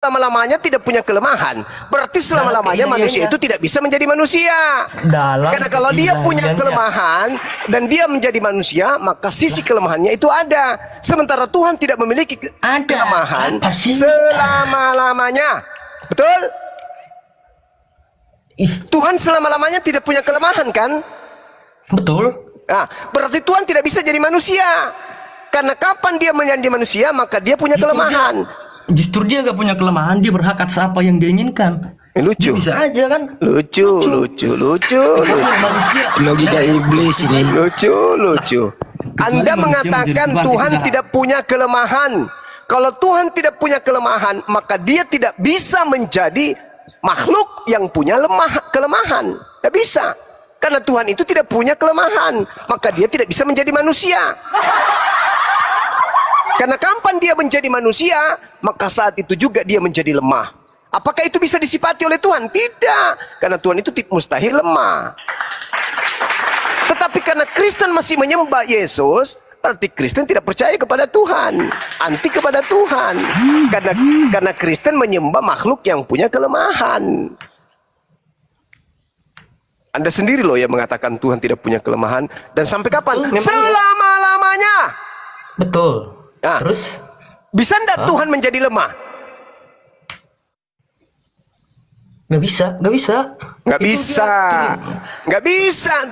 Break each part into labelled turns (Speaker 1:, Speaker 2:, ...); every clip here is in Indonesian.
Speaker 1: selama-lamanya tidak punya kelemahan, berarti selama-lamanya manusia itu tidak bisa menjadi manusia. Karena kalau dia punya kelemahan dan dia menjadi manusia, maka sisi kelemahannya itu ada. Sementara Tuhan tidak memiliki kelemahan selama-lamanya. Betul? Tuhan selama-lamanya tidak punya kelemahan, kan?
Speaker 2: Betul.
Speaker 1: Nah, berarti Tuhan tidak bisa jadi manusia. Karena kapan dia menjadi manusia, maka dia punya kelemahan.
Speaker 2: Justru dia gak punya kelemahan, dia berhak atas apa yang dia inginkan.
Speaker 1: Lucu.
Speaker 2: Dia bisa aja kan?
Speaker 1: Lucu.
Speaker 3: Logika iblis ini.
Speaker 1: Lucu. Anda mengatakan Tuhan tidak punya kelemahan. Kalau Tuhan tidak punya kelemahan, maka dia tidak bisa menjadi makhluk yang punya kelemahan. Tidak bisa. Karena Tuhan itu tidak punya kelemahan, maka dia tidak bisa menjadi manusia. Karena kapan dia menjadi manusia, maka saat itu juga dia menjadi lemah. Apakah itu bisa disifati oleh Tuhan? Tidak. Karena Tuhan itu mustahil lemah. Tetapi karena Kristen masih menyembah Yesus, berarti Kristen tidak percaya kepada Tuhan. Anti kepada Tuhan. Karena Kristen menyembah makhluk yang punya kelemahan. Anda sendiri loh yang mengatakan Tuhan tidak punya kelemahan. Dan sampai kapan? Selama-lamanya.
Speaker 2: Betul.
Speaker 1: Nah,
Speaker 2: terus
Speaker 1: bisa enggak Tuhan menjadi lemah?
Speaker 2: Nggak
Speaker 1: bisa.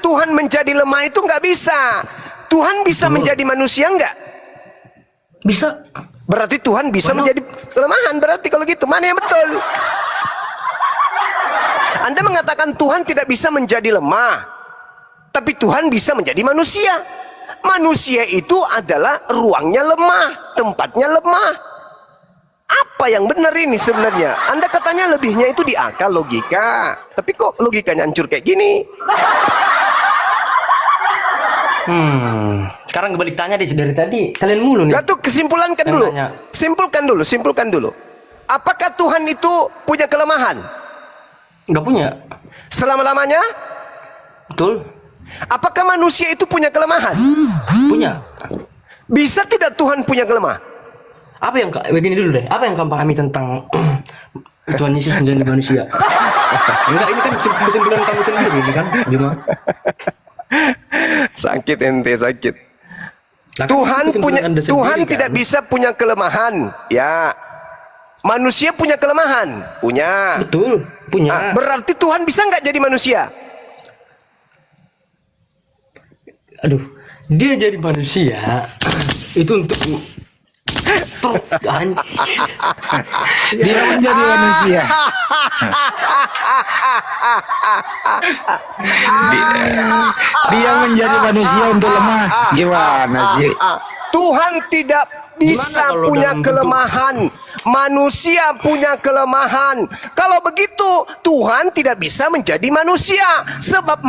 Speaker 1: Tuhan menjadi lemah itu nggak bisa. Tuhan bisa menjadi manusia enggak?
Speaker 2: Bisa.
Speaker 1: Berarti Tuhan bisa menjadi kelemahan. Berarti kalau gitu mana yang betul? Anda mengatakan Tuhan tidak bisa menjadi lemah, tapi Tuhan bisa menjadi manusia. Manusia itu adalah ruangnya lemah, tempatnya lemah. Apa yang benar ini sebenarnya? Anda katanya lebihnya itu di akal, logika. Tapi kok logikanya hancur kayak gini?
Speaker 2: Sekarang kebalik tanya deh dari tadi. Kalian mulu nih.
Speaker 1: Gak tuh kesimpulankan dulu. Simpulkan dulu. Apakah Tuhan itu punya kelemahan?
Speaker 2: Nggak punya.
Speaker 1: Selama-lamanya?
Speaker 2: Betul.
Speaker 1: Apakah manusia itu punya kelemahan?
Speaker 2: Punya.
Speaker 1: Bisa tidak Tuhan punya kelemahan?
Speaker 2: Apa yang begini dulu deh? Apa yang kamu pahami tentang Tuhan Yesus menjadi manusia? Enggak, ini kan kesimpulan kamu sendiri ini kan, Juma.
Speaker 1: Sakit ente, sakit.
Speaker 2: Nah,
Speaker 1: Tuhan tidak bisa punya kelemahan. Ya. Manusia punya kelemahan. Punya.
Speaker 2: Betul, punya.
Speaker 1: Berarti Tuhan bisa nggak jadi manusia?
Speaker 2: Aduh, dia jadi manusia itu untuk
Speaker 3: dia menjadi manusia. Dia menjadi manusia untuk lemah. Gimana sih?
Speaker 1: Tuhan tidak bisa punya kelemahan. Manusia punya kelemahan. Kalau begitu Tuhan tidak bisa menjadi manusia. Sebab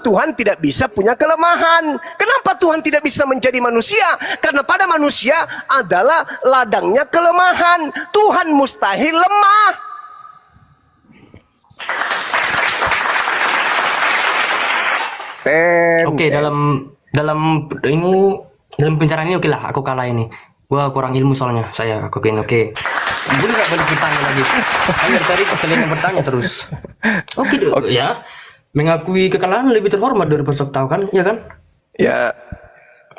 Speaker 1: Tuhan tidak bisa punya kelemahan. Kenapa Tuhan tidak bisa menjadi manusia? Karena pada manusia adalah ladangnya kelemahan. Tuhan mustahil lemah.
Speaker 2: Oke, dalam pencerahan ini oke lah, aku kalah ini. Gua kurang ilmu soalnya, aku oke. Boleh nggak balik bertanya lagi? Kan dari tadi kalian yang bertanya terus. Oke. Ya. Mengakui kekalahan lebih terhormat dari peserta tahu kan? Ya kan?
Speaker 1: Ya.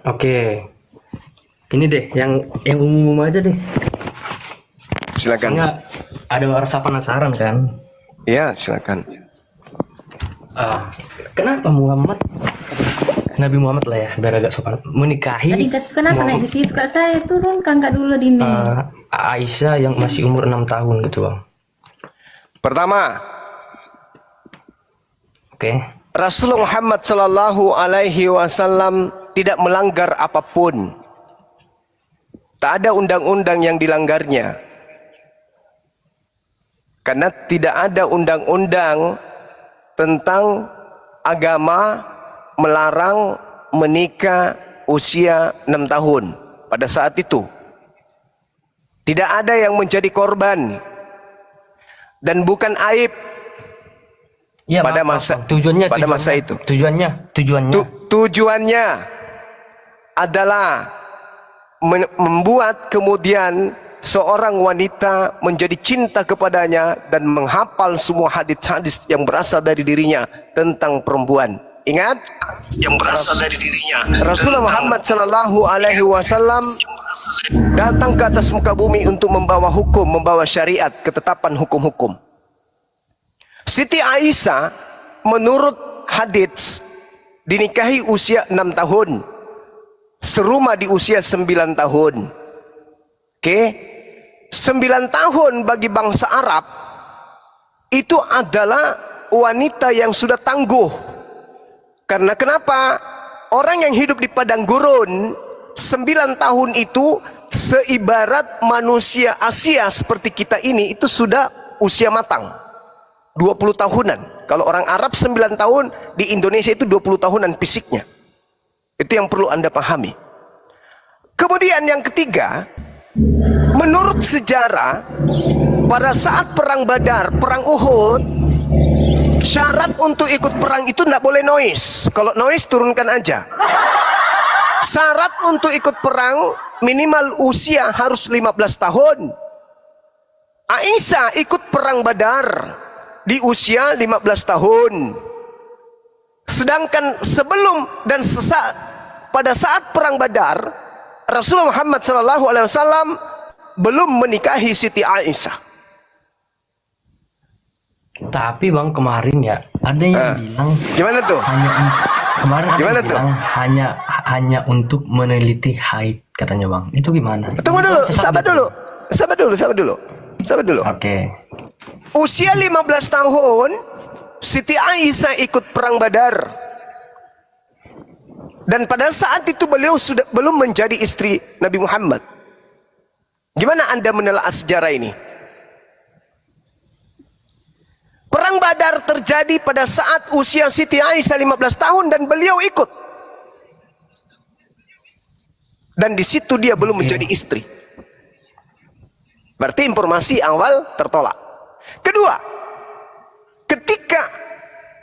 Speaker 2: Oke. Ini deh, yang umum aja deh.
Speaker 1: Silakan.
Speaker 2: Soalnya ada rasa penasaran kan?
Speaker 1: Ya, silakan.
Speaker 2: Kenapa Nabi Muhammad lah ya, biar agak sopan, menikahi
Speaker 4: kenapa naik di situ Kak? Saya turun kan nggak dulu di
Speaker 2: Aisyah yang masih umur 6 tahun gitu Bang.
Speaker 1: Pertama,
Speaker 2: Rasulullah
Speaker 1: Muhammad Sallallahu Alaihi Wasallam tidak melanggar apapun. Tak ada undang-undang yang dilanggarnya. Karena tidak ada undang-undang tentang agama melarang menikah usia 6 tahun pada saat itu. Tidak ada yang menjadi korban dan bukan aib
Speaker 2: ya,
Speaker 1: pada masa itu. Tujuannya adalah membuat kemudian seorang wanita menjadi cinta kepadanya dan menghafal semua hadis-hadis yang berasal dari dirinya tentang perempuan. Ingat, yang berasal dari dirinya. Rasulullah Muhammad sallallahu alaihi wasallam datang ke atas muka bumi untuk membawa hukum, membawa syariat, ketetapan hukum-hukum. Siti Aisyah menurut hadis dinikahi usia 6 tahun, serumah di usia 9 tahun. Oke, 9 tahun bagi bangsa Arab itu adalah wanita yang sudah tangguh. Karena kenapa? Orang yang hidup di padang gurun 9 tahun itu seibarat manusia Asia seperti kita ini, itu sudah usia matang 20 tahunan. Kalau orang Arab 9 tahun, di Indonesia itu 20 tahunan fisiknya. Itu yang perlu Anda pahami. Kemudian yang ketiga, menurut sejarah, pada saat perang Badar, perang Uhud, syarat untuk ikut perang itu tidak boleh noise. Kalau noise turunkan aja. Syarat untuk ikut perang minimal usia harus 15 tahun. Aisyah ikut perang Badar di usia 15 tahun. Sedangkan sebelum dan pada saat perang Badar, Rasulullah Muhammad SAW belum menikahi Siti Aisyah.
Speaker 2: Tapi bang, kemarin ya ada yang bilang
Speaker 1: gimana tuh?
Speaker 2: Kemarin ada
Speaker 1: gimana
Speaker 2: yang bilang hanya untuk meneliti haid katanya bang. Itu gimana?
Speaker 1: Tunggu dulu, sabar dulu.
Speaker 2: Oke.
Speaker 1: Usia 15 tahun Siti Aisyah ikut perang Badar. Dan pada saat itu beliau sudah belum menjadi istri Nabi Muhammad. Gimana Anda menelaah sejarah ini? Perang Badar terjadi pada saat usia Siti Aisyah 15 tahun dan beliau ikut. Dan di situ dia belum menjadi istri. Berarti informasi awal tertolak. Kedua, ketika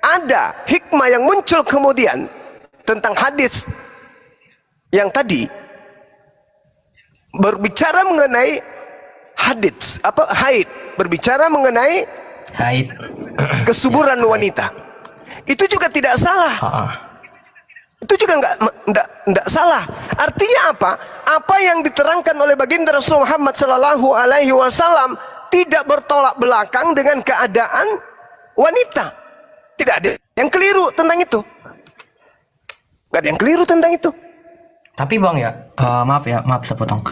Speaker 1: ada hikmah yang muncul kemudian tentang hadis yang tadi berbicara mengenai hadis haid, berbicara mengenai
Speaker 2: Haid,
Speaker 1: kesuburan wanita, itu juga tidak salah. Itu juga enggak salah. Artinya apa? Apa yang diterangkan oleh baginda Rasul Muhammad sallallahu alaihi wasallam tidak bertolak belakang dengan keadaan wanita. Tidak ada yang keliru tentang itu. Gak ada yang keliru tentang itu.
Speaker 2: Tapi bang ya, maaf saya potong.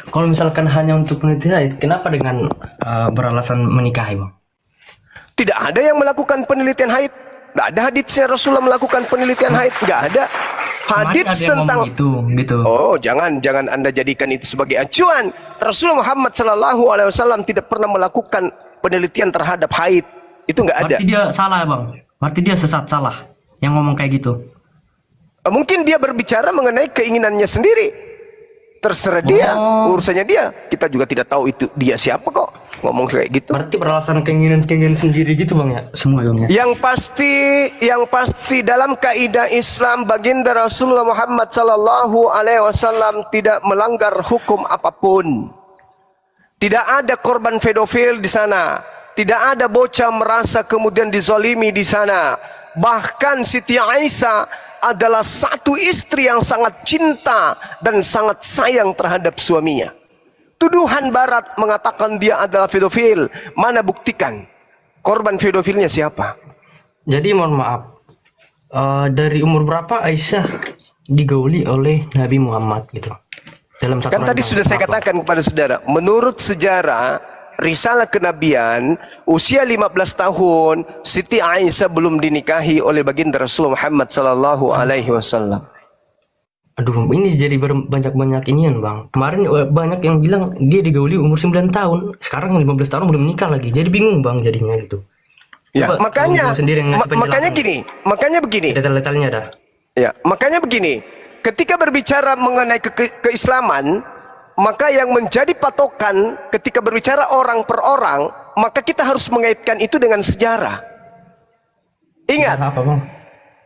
Speaker 2: Kalau misalkan hanya untuk penelitian, kenapa dengan beralasan menikahi bang?
Speaker 1: Tidak ada yang melakukan penelitian haid. Tidak ada haditsnya Rasulullah melakukan penelitian haid. Tidak ada hadits tentang
Speaker 2: itu, gitu.
Speaker 1: Oh, jangan Anda jadikan itu sebagai acuan. Rasulullah Muhammad SAW tidak pernah melakukan penelitian terhadap haid. Itu nggak ada.
Speaker 2: Berarti dia salah bang. Berarti dia sesat, salah yang ngomong kayak gitu.
Speaker 1: Mungkin dia berbicara mengenai keinginannya sendiri. Terserah dia, urusannya dia. Kita juga tidak tahu itu dia siapa kok ngomong kayak gitu.
Speaker 2: Berarti beralasan keinginan sendiri gitu bang ya, semua bang ya.
Speaker 1: Yang pasti dalam kaidah Islam baginda Rasulullah Muhammad sallallahu alaihi wasallam tidak melanggar hukum apapun. Tidak ada korban pedofil di sana. Tidak ada bocah merasa kemudian dizalimi di sana. Bahkan Siti Aisyah adalah satu istri yang sangat cinta dan sangat sayang terhadap suaminya. Tuduhan barat mengatakan dia adalah pedofil. Mana buktikan? Korban pedofilnya siapa?
Speaker 2: Jadi mohon maaf, dari umur berapa Aisyah digauli oleh Nabi Muhammad gitu? Dalam satu
Speaker 1: kan tadi sudah saya katakan kepada saudara, menurut sejarah risalah kenabian, usia 15 tahun Siti Aisyah belum dinikahi oleh baginda Rasulullah Muhammad sallallahu alaihi wasallam.
Speaker 2: Aduh, ini jadi banyak inian bang. Kemarin banyak yang bilang dia digauli umur 9 tahun, sekarang 15 tahun belum nikah lagi. Jadi bingung bang jadinya gitu.
Speaker 1: Ya,
Speaker 2: Coba, makanya
Speaker 1: begini.
Speaker 2: Detail-detailnya ada.
Speaker 1: Ya, makanya begini. Ketika berbicara mengenai keislaman, maka yang menjadi patokan ketika berbicara orang per orang, maka kita harus mengaitkan itu dengan sejarah. Ingat,
Speaker 2: apa bang?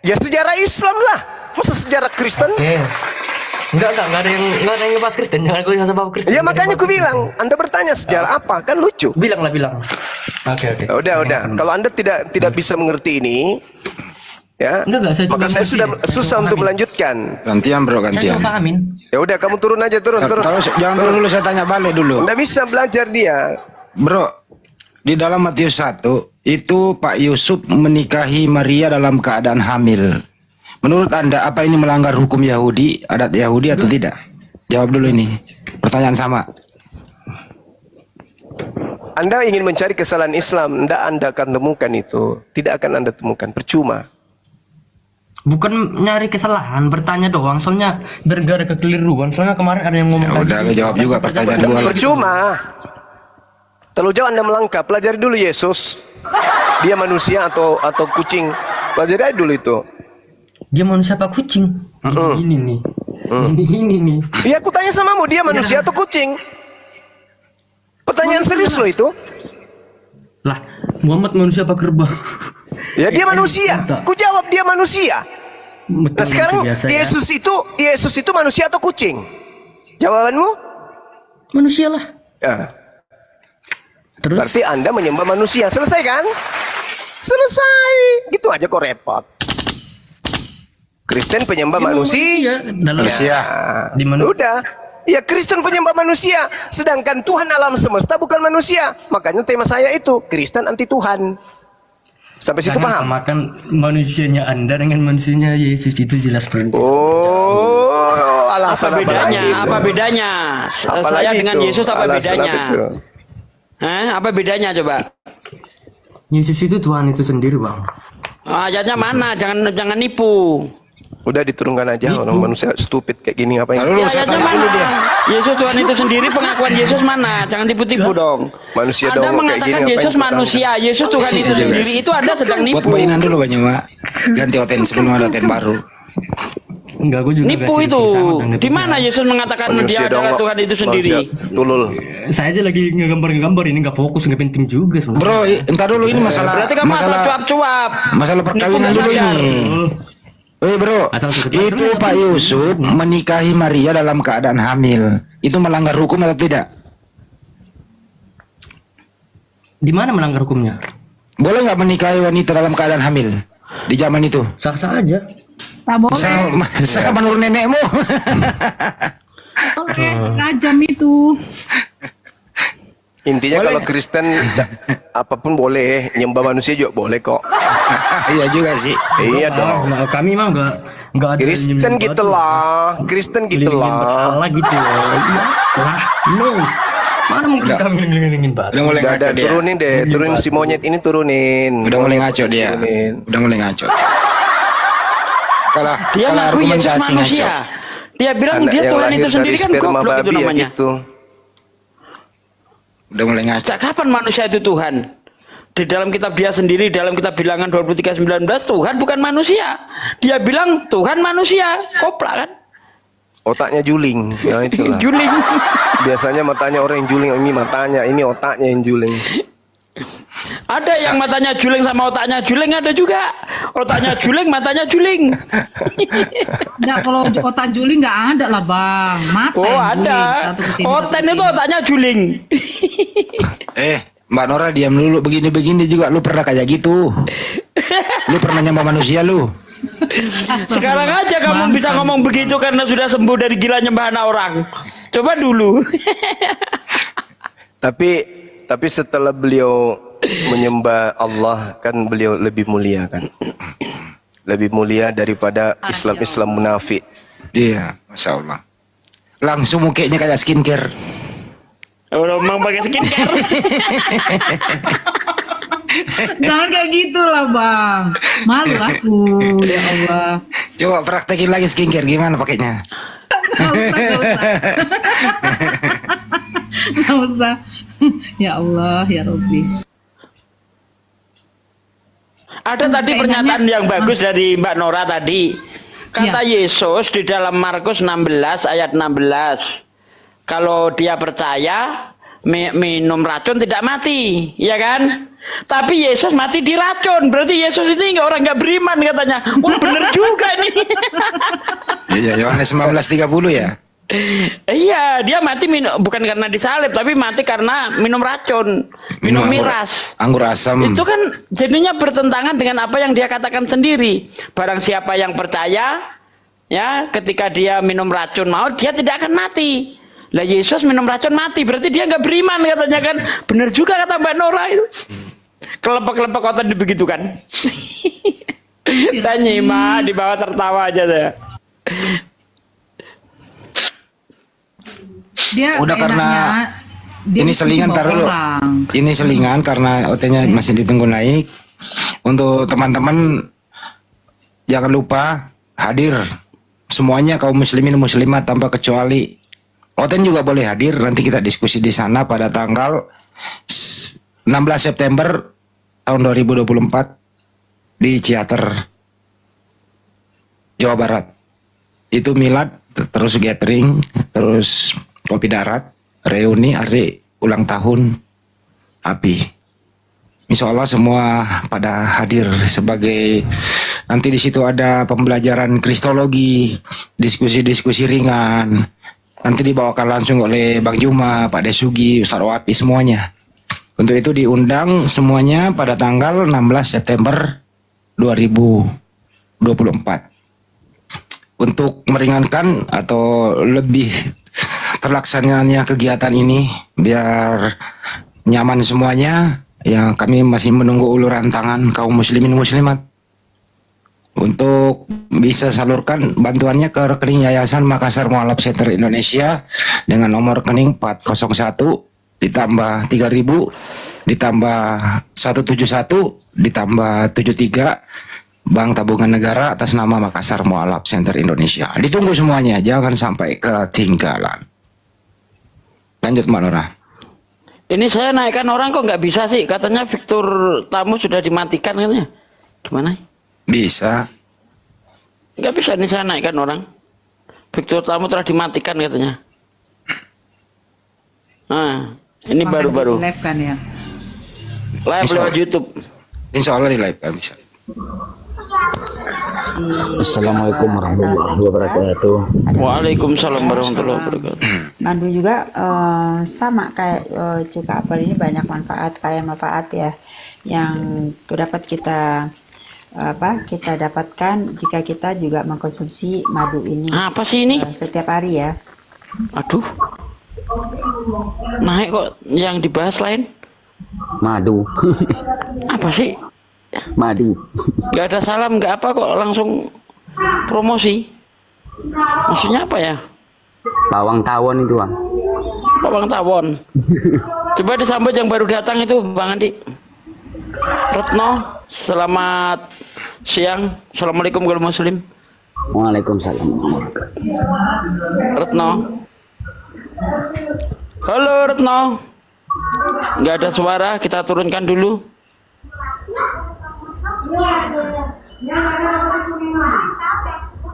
Speaker 1: ya sejarah Islam lah. Masa sejarah Kristen?
Speaker 2: Enggak ada yang ngebahas Kristen. Jangan kau yang sebab Kristen.
Speaker 1: Ya makanya aku bilang, Anda bertanya sejarah apa? Kan lucu.
Speaker 2: Bilang. Oke.
Speaker 1: Udah. Kalau Anda tidak bisa mengerti ini, ya, maka saya sudah susah untuk melanjutkan.
Speaker 3: Gantian bro, gantian.
Speaker 2: Saya pahamin.
Speaker 1: Ya udah, kamu turun aja, turun.
Speaker 3: Kalau jangan dulu saya tanya balik dulu.
Speaker 1: Anda bisa belajar dia.
Speaker 3: Bro, di dalam Matius 1 itu Pak Yusuf menikahi Maria dalam keadaan hamil. Menurut Anda apa ini melanggar hukum Yahudi, adat Yahudi atau tidak? Jawab dulu ini. Pertanyaan sama.
Speaker 1: Anda ingin mencari kesalahan Islam, Anda akan temukan itu. Tidak akan Anda temukan, percuma.
Speaker 2: Bukan nyari kesalahan, bertanya doang. Soalnya bergara kekeliruan. Soalnya kemarin ada yang ngomong.
Speaker 3: Ya udah, lo jawab juga pertanyaan gua.
Speaker 1: Percuma. Terlalu jauh Anda melangkah. Pelajari dulu Yesus. Dia manusia atau kucing. Pelajari aja dulu itu.
Speaker 2: Dia manusia apa kucing? Ini nih. Ini nih.
Speaker 1: Iya, aku tanya samamu, dia manusia atau kucing? Pertanyaan serius loh itu.
Speaker 2: Lah, Muhammad manusia apa kerbau?
Speaker 1: Ya dia manusia. Ku jawab dia manusia. Nah sekarang Yesus itu manusia atau kucing? Jawabanmu?
Speaker 2: Manusia lah.
Speaker 1: Ya.
Speaker 2: Terus?
Speaker 1: Berarti Anda menyembah manusia. Selesai kan? Selesai. Gitu aja kok repot. Kristen penyembah manusia.
Speaker 3: Manusia.
Speaker 2: Di mana?
Speaker 1: Udah. Ya Kristen penyembah manusia. Sedangkan Tuhan alam semesta bukan manusia. Makanya tema saya itu Kristen anti Tuhan. Sampai situ paham?
Speaker 2: Samakan manusianya Anda dengan manusianya Yesus, itu jelas berbeda.
Speaker 1: Oh, alasan
Speaker 5: apa bedanya? Apa bedanya? Saya dengan Yesus apa bedanya? Apa bedanya coba?
Speaker 2: Yesus itu Tuhan itu sendiri, Bang.
Speaker 5: Ayatnya mana? Jangan nipu.
Speaker 1: Udah diturunkan aja, orang manusia stupid kayak gini ngapain?
Speaker 5: Ayatnya mana? Yesus Tuhan itu sendiri, pengakuan Yesus mana? Jangan tipu-tipu dong.
Speaker 1: Manusia
Speaker 5: Anda
Speaker 1: dong
Speaker 5: mengatakan Yesus manusia, Yesus Tuhan itu sendiri, itu Anda sedang nipu.
Speaker 3: Buat mainan dulu banyak, Mak. Ganti oten sebelum ada oten baru.
Speaker 2: Enggak, gue juga
Speaker 5: nipu itu. Di mana Yesus mengatakan dia adalah Tuhan itu sendiri?
Speaker 1: Tulul.
Speaker 2: Saya aja lagi ngegambar ini, nggak fokus, nggak penting juga sebenarnya.
Speaker 3: Bro, entar dulu ini masalah.
Speaker 5: Berarti kamu asal cuap-cuap.
Speaker 3: Masalah perkawinan dulu ini. Bro, itu Pak Yusuf menikahi Maria dalam keadaan hamil. Itu melanggar hukum atau tidak?
Speaker 2: Di mana melanggar hukumnya?
Speaker 3: Boleh nggak menikahi wanita dalam keadaan hamil di zaman itu?
Speaker 2: Sah-sah aja.
Speaker 4: Tak boleh.
Speaker 3: Saya menurut nenekmu.
Speaker 4: Rajam itu.
Speaker 1: Intinya
Speaker 3: Boleh.
Speaker 1: kalau Kristen apapun boleh, nyembah manusia juga boleh kok.
Speaker 3: Iya juga sih.
Speaker 1: Iya dong.
Speaker 2: Nah, kami mah nggak ada
Speaker 1: Kristen gitulah, Kristen gitulah.
Speaker 2: Allah gitu. Iya. Lah, no. Mana mungkin kami ngelilingin batu.
Speaker 3: Udah mulai ngaco dia.
Speaker 1: Turunin si monyet ini turunin.
Speaker 3: Udah mulai ngaco dia.
Speaker 1: Turunin.
Speaker 3: Udah mulai ngaco.
Speaker 5: Dia
Speaker 3: Kalau
Speaker 5: ngaku Yesus
Speaker 3: argumentasi ngaco.
Speaker 5: manusia. Dia bilang
Speaker 1: Anak
Speaker 5: dia
Speaker 1: yang
Speaker 5: Tuhan
Speaker 1: lahir
Speaker 5: itu sendiri
Speaker 1: dari
Speaker 5: kan
Speaker 1: sperma
Speaker 5: goblok itu
Speaker 1: babi ya
Speaker 5: namanya.
Speaker 1: gitu.
Speaker 3: Udah mulai ngaco.
Speaker 5: Sejak kapan manusia itu Tuhan? Di dalam kitab dia sendiri, dalam kitab bilangan 23:19, Tuhan bukan manusia. Dia bilang Tuhan manusia. Koplak kan?
Speaker 1: Otaknya juling. Ya itulah.
Speaker 5: Juling.
Speaker 1: Biasanya matanya orang yang juling, ini matanya, ini otaknya yang juling.
Speaker 5: Ada yang matanya juling sama otaknya juling, ada juga. Otaknya juling, matanya juling.
Speaker 4: Enggak, kalau otak juling nggak ada lah bang. Mata
Speaker 5: Oh
Speaker 4: yang
Speaker 5: ada.
Speaker 4: juling, satu kesini, satu
Speaker 5: Oten itu
Speaker 4: kesini.
Speaker 5: otaknya juling.
Speaker 3: Mbak Nora diam dulu, begini-begini juga lu pernah kayak gitu. Lu pernah nyembah manusia lu.
Speaker 5: Sekarang aja kamu bisa ngomong begitu karena sudah sembuh dari gila nyembah anak orang. Coba dulu.
Speaker 1: Tapi setelah beliau menyembah Allah kan beliau lebih mulia kan. Lebih mulia daripada Islam munafik.
Speaker 3: Iya, Masya Allah. Langsung mukanya kayak skincare.
Speaker 5: Udah mau pakai skincare.
Speaker 4: Jangan kayak gitu lah bang. Malu aku, ya Allah.
Speaker 3: Coba praktekin lagi skincare gimana pakainya?
Speaker 4: Nggak usah. Nggak usah. Ya Allah, ya Rabbi.
Speaker 5: Ada tadi pernyataan yang bagus dari Mbak Nora tadi. Kata Yesus di dalam Markus 16 ayat 16. Kalau dia percaya minum racun tidak mati, ya kan? Tapi Yesus mati diracun. Berarti Yesus itu orang nggak beriman katanya. Wah bener juga nih.
Speaker 3: Iya, Yohanes 19:30 ya.
Speaker 5: Iya, dia mati bukan karena disalib, tapi mati karena minum racun, minum miras.
Speaker 3: Anggur asam.
Speaker 5: Itu kan jadinya bertentangan dengan apa yang dia katakan sendiri. Barang siapa yang percaya, ya, ketika dia minum racun maut, dia tidak akan mati. Lah Yesus minum racun mati, berarti dia nggak beriman katanya kan. Bener juga kata Mbak Nora itu. Kelepek-kelepek otot begitu kan. Saya nyimak di bawah tertawa aja saya.
Speaker 4: Dia
Speaker 3: Udah karena
Speaker 4: dia
Speaker 3: ini selingan taruh dulu. Ini selingan karena OT-nya masih ditunggu naik. Untuk teman-teman jangan lupa hadir semuanya kaum muslimin muslimat tanpa kecuali. OT juga boleh hadir, nanti kita diskusi di sana pada tanggal 16 September tahun 2024 di Ciater Jawa Barat. Itu milad, terus gathering, terus kopi darat, reuni, hari ulang tahun API. Insya Allah semua pada hadir sebagai, nanti di situ ada pembelajaran kristologi, diskusi-diskusi ringan. Nanti dibawakan langsung oleh Bang Juma, Pak Desugi, Ustaz Wapi, semuanya. Untuk itu diundang semuanya pada tanggal 16 September 2024. Untuk meringankan atau lebih terlaksananya kegiatan ini biar nyaman semuanya, ya kami masih menunggu uluran tangan kaum muslimin muslimat untuk bisa salurkan bantuannya ke rekening Yayasan Makassar Mualaf Center Indonesia dengan nomor rekening 401 ditambah 3000 ditambah 171 ditambah 73 Bank Tabungan Negara atas nama Makassar Mualaf Center Indonesia. Ditunggu semuanya, jangan sampai ketinggalan. Lanjut Mbak Nora.
Speaker 5: Ini saya naikkan orang kok nggak bisa sih? Katanya fitur tamu sudah dimatikan katanya. Gimana?
Speaker 3: Bisa.
Speaker 5: Nggak bisa ini saya naikkan orang. Fitur tamu telah dimatikan katanya. Nah, ini baru-baru.
Speaker 4: Live kan ya?
Speaker 5: Live lewat YouTube.
Speaker 3: Insya Allah di live kan bisa.
Speaker 6: Assalamualaikum warahmatullahi wabarakatuh.
Speaker 5: Waalaikumsalam warahmatullahi wabarakatuh.
Speaker 7: Mandu juga sama kayak cuka apel ini banyak kaya manfaat ya yang dapat kita kita dapatkan jika kita juga mengkonsumsi madu ini.
Speaker 5: Apa sih ini?
Speaker 7: Setiap hari ya.
Speaker 5: Aduh. Naik kok yang dibahas lain?
Speaker 6: Madu.
Speaker 5: Apa sih?
Speaker 6: Madu.
Speaker 5: Gak ada salam, gak apa kok langsung promosi. Maksudnya apa ya?
Speaker 6: Bawang tawon itu Bang.
Speaker 5: Bawang tawon. Coba disambut yang baru datang itu Bang Andi. Retno, selamat siang. Assalamualaikum warahmatullahi wabarakatuh.
Speaker 6: Waalaikumsalam.
Speaker 5: Retno. Halo Retno. Nggak ada suara, kita turunkan dulu.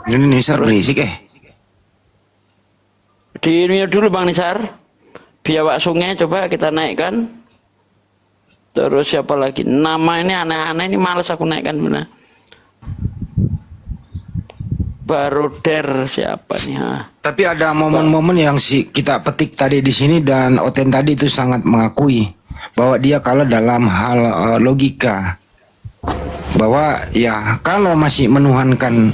Speaker 3: Ini Nisar berisik
Speaker 5: Di mute dulu Bang Nisar. Biawak sungai coba kita naikkan. Terus siapa lagi? Nama ini aneh-aneh, ini males aku naikkan benar. Baroder siapa nih?
Speaker 3: Tapi ada momen-momen yang kita petik tadi di sini dan Oten tadi itu sangat mengakui bahwa dia kalah dalam hal logika. Bahwa ya kalau masih menuhankan,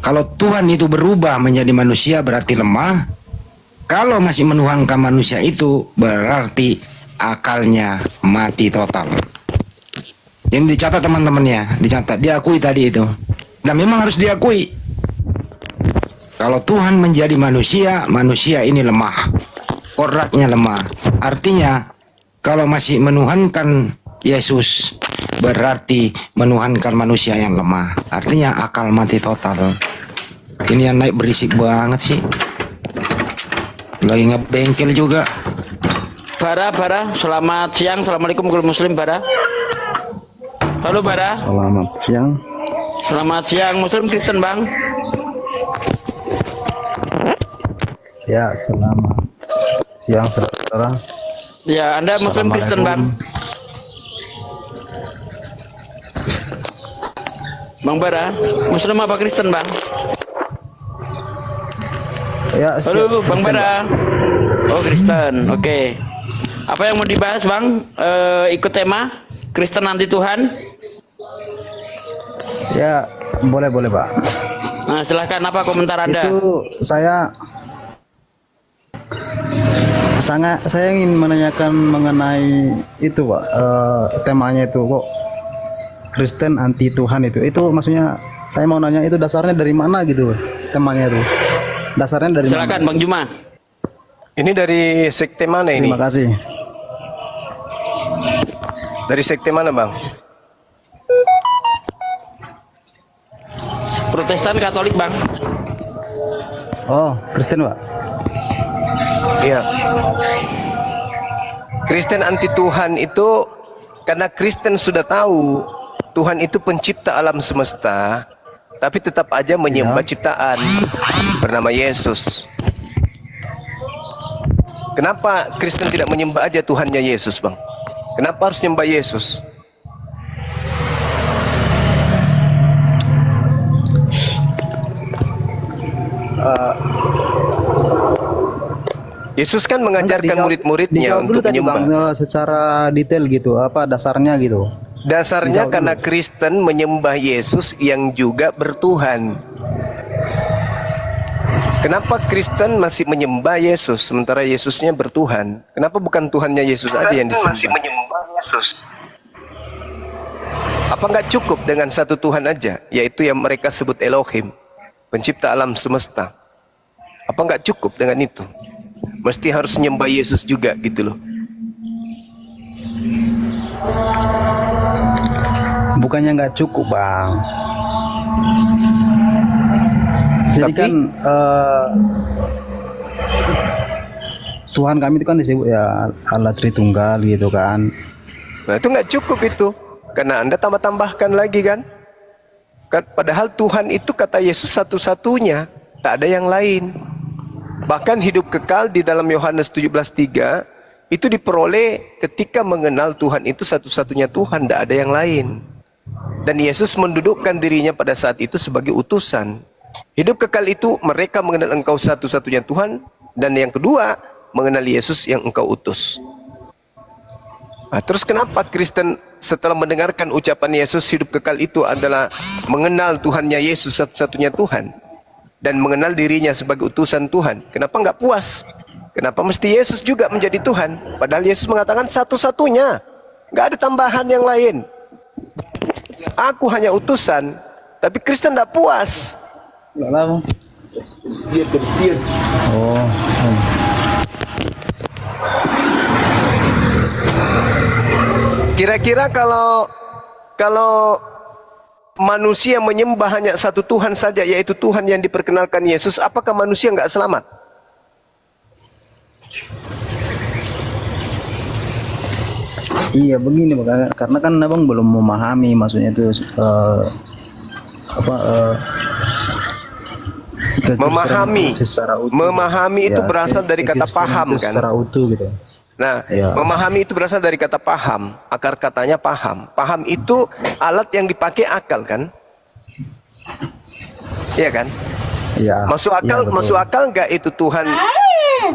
Speaker 3: kalau Tuhan itu berubah menjadi manusia berarti lemah. Kalau masih menuhankan manusia itu berarti akalnya mati total. Ini dicatat teman-temannya, dicatat, diakui tadi itu. Dan memang harus diakui. Kalau Tuhan menjadi manusia, manusia ini lemah. Kodratnya lemah. Artinya kalau masih menuhankan Yesus berarti menuhankan manusia yang lemah. Artinya akal mati total. Ini yang naik berisik banget sih. Lagi ngebengkel juga.
Speaker 5: Bara, selamat siang. Assalamualaikum warahmatullahi wabarakatuh. Bara. Halo Bara.
Speaker 6: Selamat siang.
Speaker 5: Selamat siang. Muslim Kristen Bang.
Speaker 6: Ya, selamat siang saudara.
Speaker 5: Ya, Anda Muslim Kristen Bang. Bang Bara, Muslim apa Kristen, Bang?
Speaker 6: Ya,
Speaker 5: Halo, Bang Bara. Oh, Kristen. Oke. Apa yang mau dibahas, Bang? Ikut tema Kristen anti Tuhan.
Speaker 6: ya boleh Pak.
Speaker 5: Nah, silahkan, apa komentar Anda?
Speaker 6: Itu saya ingin menanyakan mengenai itu Pak, temanya itu kok Kristen anti Tuhan itu maksudnya saya mau nanya itu dasarnya dari mana gitu temanya itu, dasarnya dari
Speaker 5: Silakan
Speaker 6: mana?
Speaker 5: Bang Juma.
Speaker 1: Ini dari sekte mana ini?
Speaker 6: Terima kasih.
Speaker 1: Dari sekte mana, Bang?
Speaker 5: Protestan Katolik, Bang.
Speaker 6: Oh, Kristen Pak.
Speaker 1: Iya. Kristen anti Tuhan itu karena Kristen sudah tahu Tuhan itu pencipta alam semesta, tapi tetap aja menyembah ciptaan bernama Yesus. Kenapa Kristen tidak menyembah aja Tuhannya Yesus, Bang? Kenapa harus nyembah Yesus? Yesus kan mengajarkan murid-muridnya untuk menyembah.
Speaker 6: Bang, secara detail gitu, apa dasarnya gitu?
Speaker 1: Dasarnya karena Kristen menyembah Yesus yang juga bertuhan. Kenapa Kristen masih menyembah Yesus sementara Yesusnya bertuhan? Kenapa bukan Tuhannya Yesus aja yang disembah? Masih menyembah Yesus. Apa nggak cukup dengan satu Tuhan aja, yaitu yang mereka sebut Elohim, pencipta alam semesta? Apa nggak cukup dengan itu? Mesti harus menyembah Yesus juga gitu loh.
Speaker 6: Bukannya nggak cukup, Bang. Jadi kan Tuhan kami itu kan disebut ya Allah Tritunggal gitu kan.
Speaker 1: Nah itu nggak cukup itu, karena Anda tambah-tambahkan lagi kan. Padahal Tuhan itu kata Yesus satu-satunya, tak ada yang lain. Bahkan hidup kekal di dalam Yohanes 17:3 itu diperoleh ketika mengenal Tuhan itu satu-satunya Tuhan, tak ada yang lain. Dan Yesus mendudukkan dirinya pada saat itu sebagai utusan. Hidup kekal itu mereka mengenal engkau satu-satunya Tuhan, dan yang kedua mengenal Yesus yang engkau utus. Nah, terus kenapa Kristen setelah mendengarkan ucapan Yesus hidup kekal itu adalah mengenal Tuhannya Yesus satu-satunya Tuhan dan mengenal dirinya sebagai utusan Tuhan, kenapa nggak puas? Kenapa mesti Yesus juga menjadi Tuhan? Padahal Yesus mengatakan satu-satunya, nggak ada tambahan yang lain. Aku hanya utusan, tapi Kristen tidak puas.
Speaker 6: Oh.
Speaker 1: Kira-kira kalau manusia menyembah hanya satu Tuhan saja, yaitu Tuhan yang diperkenalkan Yesus, apakah manusia nggak selamat?
Speaker 6: Iya begini, karena kan abang belum memahami maksudnya itu
Speaker 1: memahami itu berasal dari kata paham kan?
Speaker 6: Secara utuh gitu.
Speaker 1: Nah,
Speaker 6: ya.
Speaker 1: Memahami itu berasal dari kata paham, akar katanya paham. Paham itu alat yang dipakai akal kan? Iya kan?
Speaker 6: Ya.
Speaker 1: Masuk akal,
Speaker 6: ya,
Speaker 1: masuk akal nggak itu Tuhan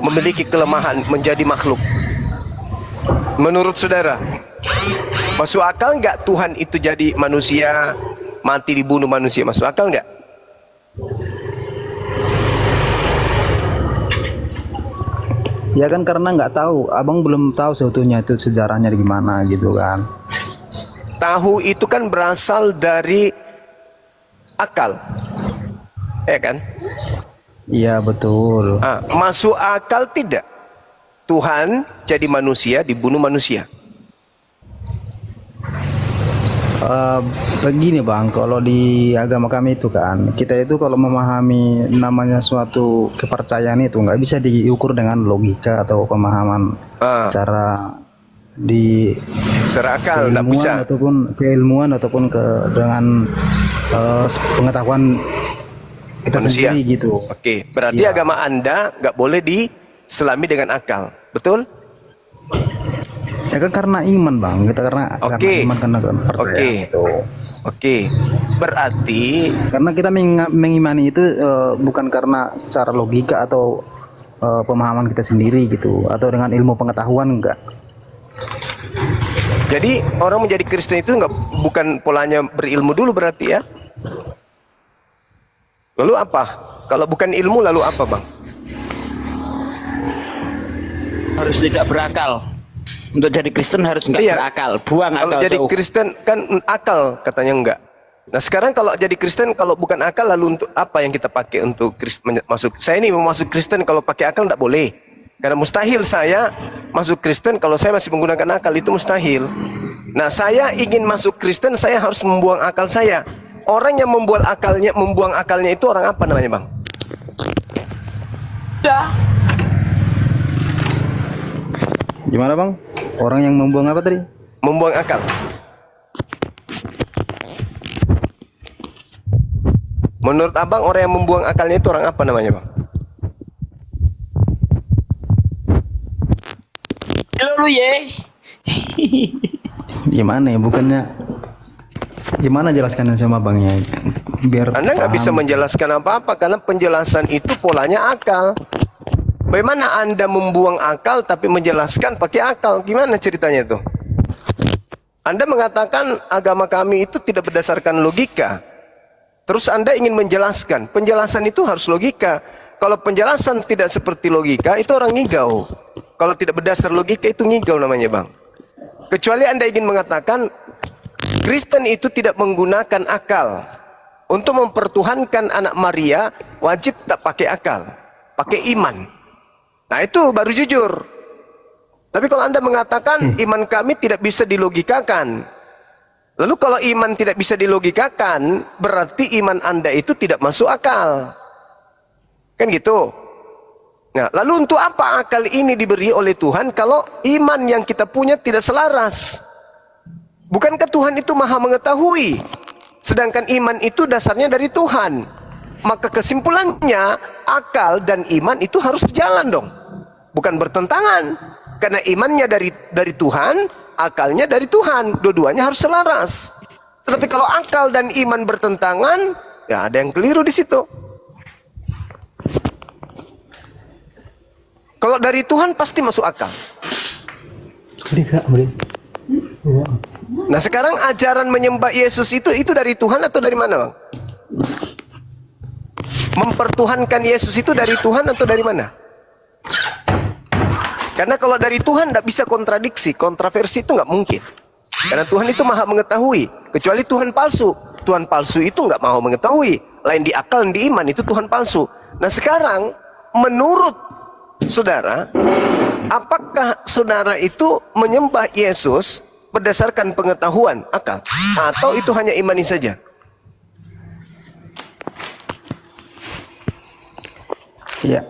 Speaker 1: memiliki kelemahan menjadi makhluk? Menurut saudara, masuk akal nggak Tuhan itu jadi manusia, mati dibunuh manusia? Masuk akal nggak?
Speaker 6: Ya kan karena nggak tahu, abang belum tahu seutuhnya itu sejarahnya gimana gitu kan.
Speaker 1: Tahu itu kan berasal dari akal, ya kan?
Speaker 6: Iya betul.
Speaker 1: Masuk akal tidak? Tuhan jadi manusia, dibunuh manusia.
Speaker 6: Begini bang, kalau di agama kami itu kan, kita itu kalau memahami namanya suatu kepercayaan itu nggak bisa diukur dengan logika atau pemahaman secara
Speaker 1: akal, nggak bisa.
Speaker 6: Ataupun keilmuan ataupun dengan pengetahuan kita
Speaker 1: manusia
Speaker 6: sendiri gitu.
Speaker 1: Oke, berarti agama Anda nggak boleh diselami dengan akal, betul?
Speaker 6: Ya kan karena iman bang, kita karena iman karena percaya gitu.
Speaker 1: Oke, berarti
Speaker 6: karena kita mengimani itu bukan karena secara logika atau pemahaman kita sendiri gitu, atau dengan ilmu pengetahuan, enggak.
Speaker 1: Jadi orang menjadi Kristen itu bukan polanya berilmu dulu berarti ya. Lalu apa? Kalau bukan ilmu lalu apa bang?
Speaker 5: Harus tidak berakal. Untuk jadi Kristen harus enggak berakal, buang akal.
Speaker 1: Kalau jadi Kristen kan akal katanya enggak. Nah sekarang kalau jadi Kristen kalau bukan akal lalu untuk apa yang kita pakai untuk masuk? Saya ini mau masuk Kristen kalau pakai akal enggak boleh. Karena mustahil saya masuk Kristen kalau saya masih menggunakan akal, itu mustahil. Nah saya ingin masuk Kristen, saya harus membuang akal saya. Orang yang membuang akalnya itu orang apa namanya bang?
Speaker 5: Ya.
Speaker 6: Gimana bang? Orang yang membuang apa tadi?
Speaker 1: Membuang akal. Menurut abang orang yang membuang akalnya itu orang apa namanya bang?
Speaker 5: Lu ye.
Speaker 6: Gimana ya? Bukannya gimana jelaskannya sama bangnya? Biar
Speaker 1: Anda nggak bisa menjelaskan apa-apa karena penjelasan itu polanya akal. Bagaimana Anda membuang akal tapi menjelaskan pakai akal? Gimana ceritanya itu? Anda mengatakan agama kami itu tidak berdasarkan logika. Terus Anda ingin menjelaskan, penjelasan itu harus logika. Kalau penjelasan tidak seperti logika, itu orang ngigau. Kalau tidak berdasar logika, itu ngigau namanya bang. Kecuali Anda ingin mengatakan Kristen itu tidak menggunakan akal. Untuk mempertuhankan anak Maria, wajib tak pakai akal, pakai iman. Nah itu baru jujur. Tapi kalau Anda mengatakan iman kami tidak bisa dilogikakan, lalu kalau iman tidak bisa dilogikakan, berarti iman Anda itu tidak masuk akal. Kan gitu. Nah, lalu untuk apa akal ini diberi oleh Tuhan kalau iman yang kita punya tidak selaras? Bukankah Tuhan itu maha mengetahui? Sedangkan iman itu dasarnya dari Tuhan. Maka kesimpulannya akal dan iman itu harus sejalan dong. Bukan bertentangan. Karena imannya dari Tuhan, akalnya dari Tuhan. Dua-duanya harus selaras. Tetapi kalau akal dan iman bertentangan, ya ada yang keliru di situ. Kalau dari Tuhan pasti masuk akal. Nah sekarang ajaran menyembah Yesus itu dari Tuhan atau dari mana bang? Mempertuhankan Yesus itu dari Tuhan atau dari mana? Karena kalau dari Tuhan tidak bisa kontradiksi, kontroversi itu nggak mungkin. Karena Tuhan itu maha mengetahui, kecuali Tuhan palsu. Tuhan palsu itu nggak mau mengetahui. Lain di akal, di iman itu Tuhan palsu. Nah sekarang menurut saudara, apakah saudara itu menyembah Yesus berdasarkan pengetahuan akal, atau itu hanya imani saja?
Speaker 6: Ya,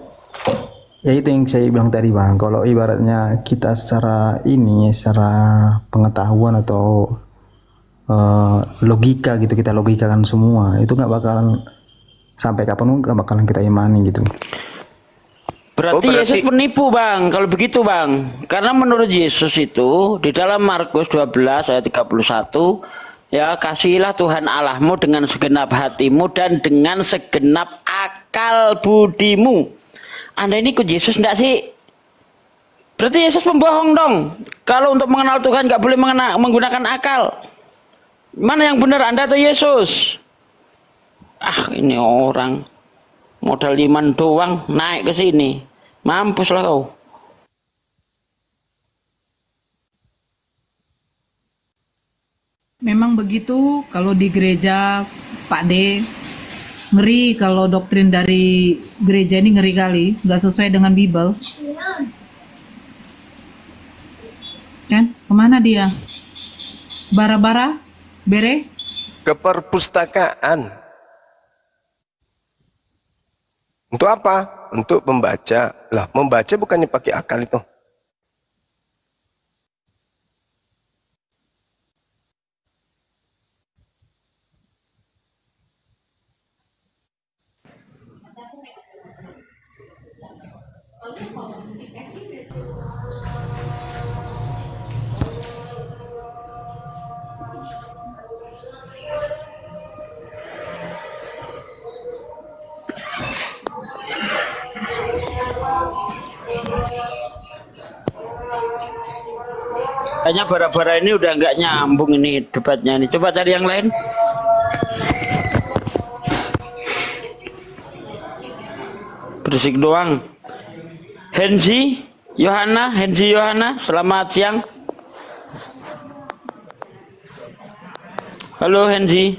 Speaker 6: ya itu yang saya bilang tadi bang. Kalau ibaratnya kita secara pengetahuan atau logika gitu, kita logikakan semua, itu nggak bakalan sampai kapan nggak bakalan kita imani gitu.
Speaker 5: Berarti Yesus penipu bang, kalau begitu bang. Karena menurut Yesus itu di dalam Markus 12 ayat 31, ya kasihilah Tuhan Allahmu dengan segenap hatimu dan dengan segenap akal budimu. Anda ini ikut Yesus enggak sih? Berarti Yesus pembohong dong. Kalau untuk mengenal Tuhan nggak boleh menggunakan akal. Mana yang benar, Anda atau Yesus? Ah ini orang modal iman doang naik ke sini, mampus lah kau.
Speaker 4: Memang begitu kalau di gereja Pak D. Ngeri kalau doktrin dari gereja ini, ngeri kali, nggak sesuai dengan Bible. Kan? Kemana dia? Bara-bara? Bere?
Speaker 1: Ke perpustakaan. Untuk apa? Untuk membaca. Lah, membaca bukannya pakai akal itu.
Speaker 5: Kayaknya bara-bara ini udah nggak nyambung ini debatnya ini. Coba cari yang lain. Berisik doang. Henzi Yohana, selamat siang. Halo Henzi.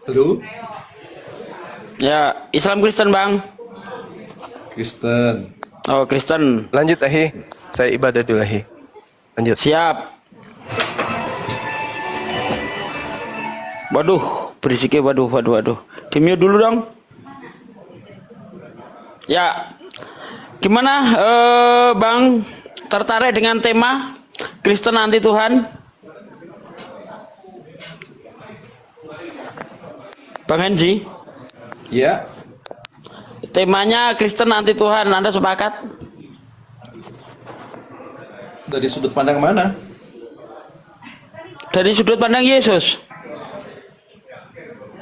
Speaker 8: Halo.
Speaker 5: Ya, Islam Kristen Bang.
Speaker 8: Kristen.
Speaker 5: Oh Kristen.
Speaker 1: Lanjut Ahi. Saya ibadah dulu Ahi. Lanjut.
Speaker 5: Siap. Waduh, berisiknya waduh. Di-mute dulu dong. Ya. Gimana Bang? Tertarik dengan tema Kristen anti Tuhan? Bang Henji?
Speaker 8: Ya.
Speaker 5: Temanya Kristen anti Tuhan, Anda sepakat?
Speaker 8: Dari sudut pandang mana?
Speaker 5: Dari sudut pandang Yesus.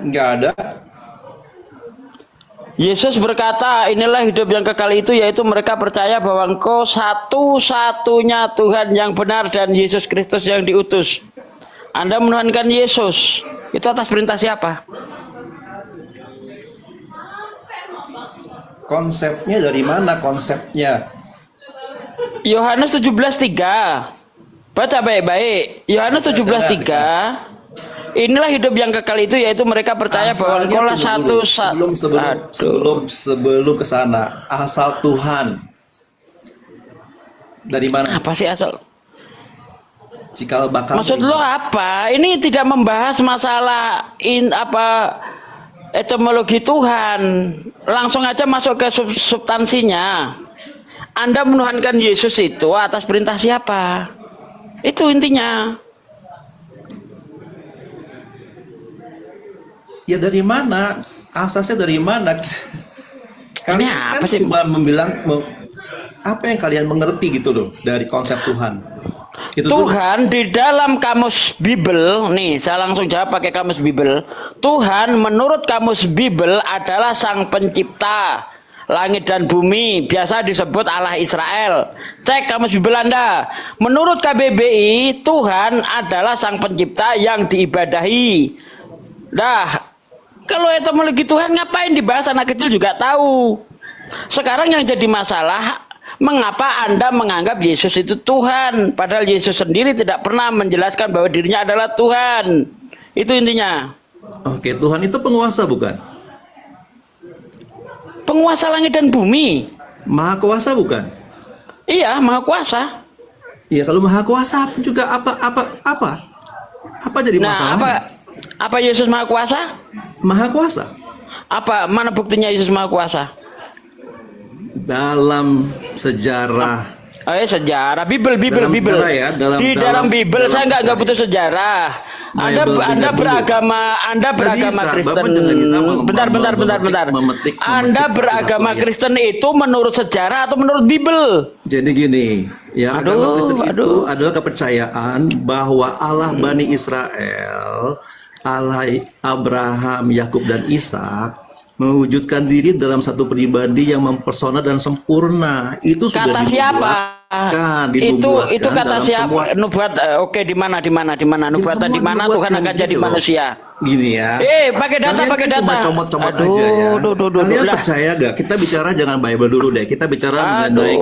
Speaker 8: Nggak ada.
Speaker 5: Yesus berkata, inilah hidup yang kekal itu, yaitu mereka percaya bahwa Engkau satu-satunya Tuhan yang benar dan Yesus Kristus yang diutus. Anda menuhankan Yesus. Itu atas perintah siapa?
Speaker 8: Konsepnya dari mana konsepnya?
Speaker 5: Yohanes 17:3. Baca baik-baik. Yohanes 17:3. Inilah hidup yang kekal itu, yaitu mereka percaya bahwa Engkau lah satu
Speaker 8: sebelum ke sana, asal Tuhan. Dari mana?
Speaker 5: Apa sih asal?
Speaker 8: Cikal bakal.
Speaker 5: Maksud lo apa? Ini tidak membahas masalah etimologi Tuhan. Langsung aja masuk ke substansinya. Anda menuhankan Yesus itu atas perintah siapa? Itu intinya.
Speaker 8: Ya dari mana? Asasnya dari mana? Kalian
Speaker 5: apa
Speaker 8: kan
Speaker 5: sih?
Speaker 8: cuma apa yang kalian mengerti gitu loh dari konsep Tuhan. Itu
Speaker 5: Tuhan di dalam kamus Bible, nih saya langsung jawab pakai kamus Bible. Tuhan menurut kamus Bible adalah sang pencipta langit dan bumi, biasa disebut Allah Israel. Cek kamus Bible Anda. Menurut KBBI, Tuhan adalah sang pencipta yang diibadahi. Dah, kalau etimologi Tuhan ngapain dibahas, anak kecil juga tahu. Sekarang yang jadi masalah, mengapa Anda menganggap Yesus itu Tuhan, padahal Yesus sendiri tidak pernah menjelaskan bahwa dirinya adalah Tuhan. Itu intinya.
Speaker 8: Oke, Tuhan itu penguasa bukan?
Speaker 5: Penguasa langit dan bumi.
Speaker 8: Maha kuasa bukan?
Speaker 5: Iya, maha kuasa.
Speaker 8: Iya, kalau maha kuasa juga apa jadi masalahnya?
Speaker 5: Apa Yesus maha kuasa?
Speaker 8: Maha kuasa.
Speaker 5: Apa mana buktinya Yesus maha kuasa?
Speaker 8: Dalam sejarah.
Speaker 5: Sejarah Bible.
Speaker 8: Sejarah ya,
Speaker 5: dalam Bible saya nggak butuh sejarah. Anda beragama Kristen. Bentar. Anda beragama Kristen itu menurut sejarah atau menurut Bible?
Speaker 8: Jadi gini, ya agama Kristen itu adalah kepercayaan bahwa Allah Bani Israel, Allah Abraham, Yakub dan Ishak mewujudkan diri dalam satu pribadi yang mempersona dan sempurna. Itu sudah
Speaker 5: kata siapa? Itu kata siapa? Nubuat. Oke, di mana? Nubuatan di mana Tuhan akan jadi manusia?
Speaker 8: Gini ya.
Speaker 5: Pakai data.
Speaker 8: Cuma comot-comot aja ya. Kalian percaya gak? Kita bicara jangan Bible dulu deh. Kita bicara mengenai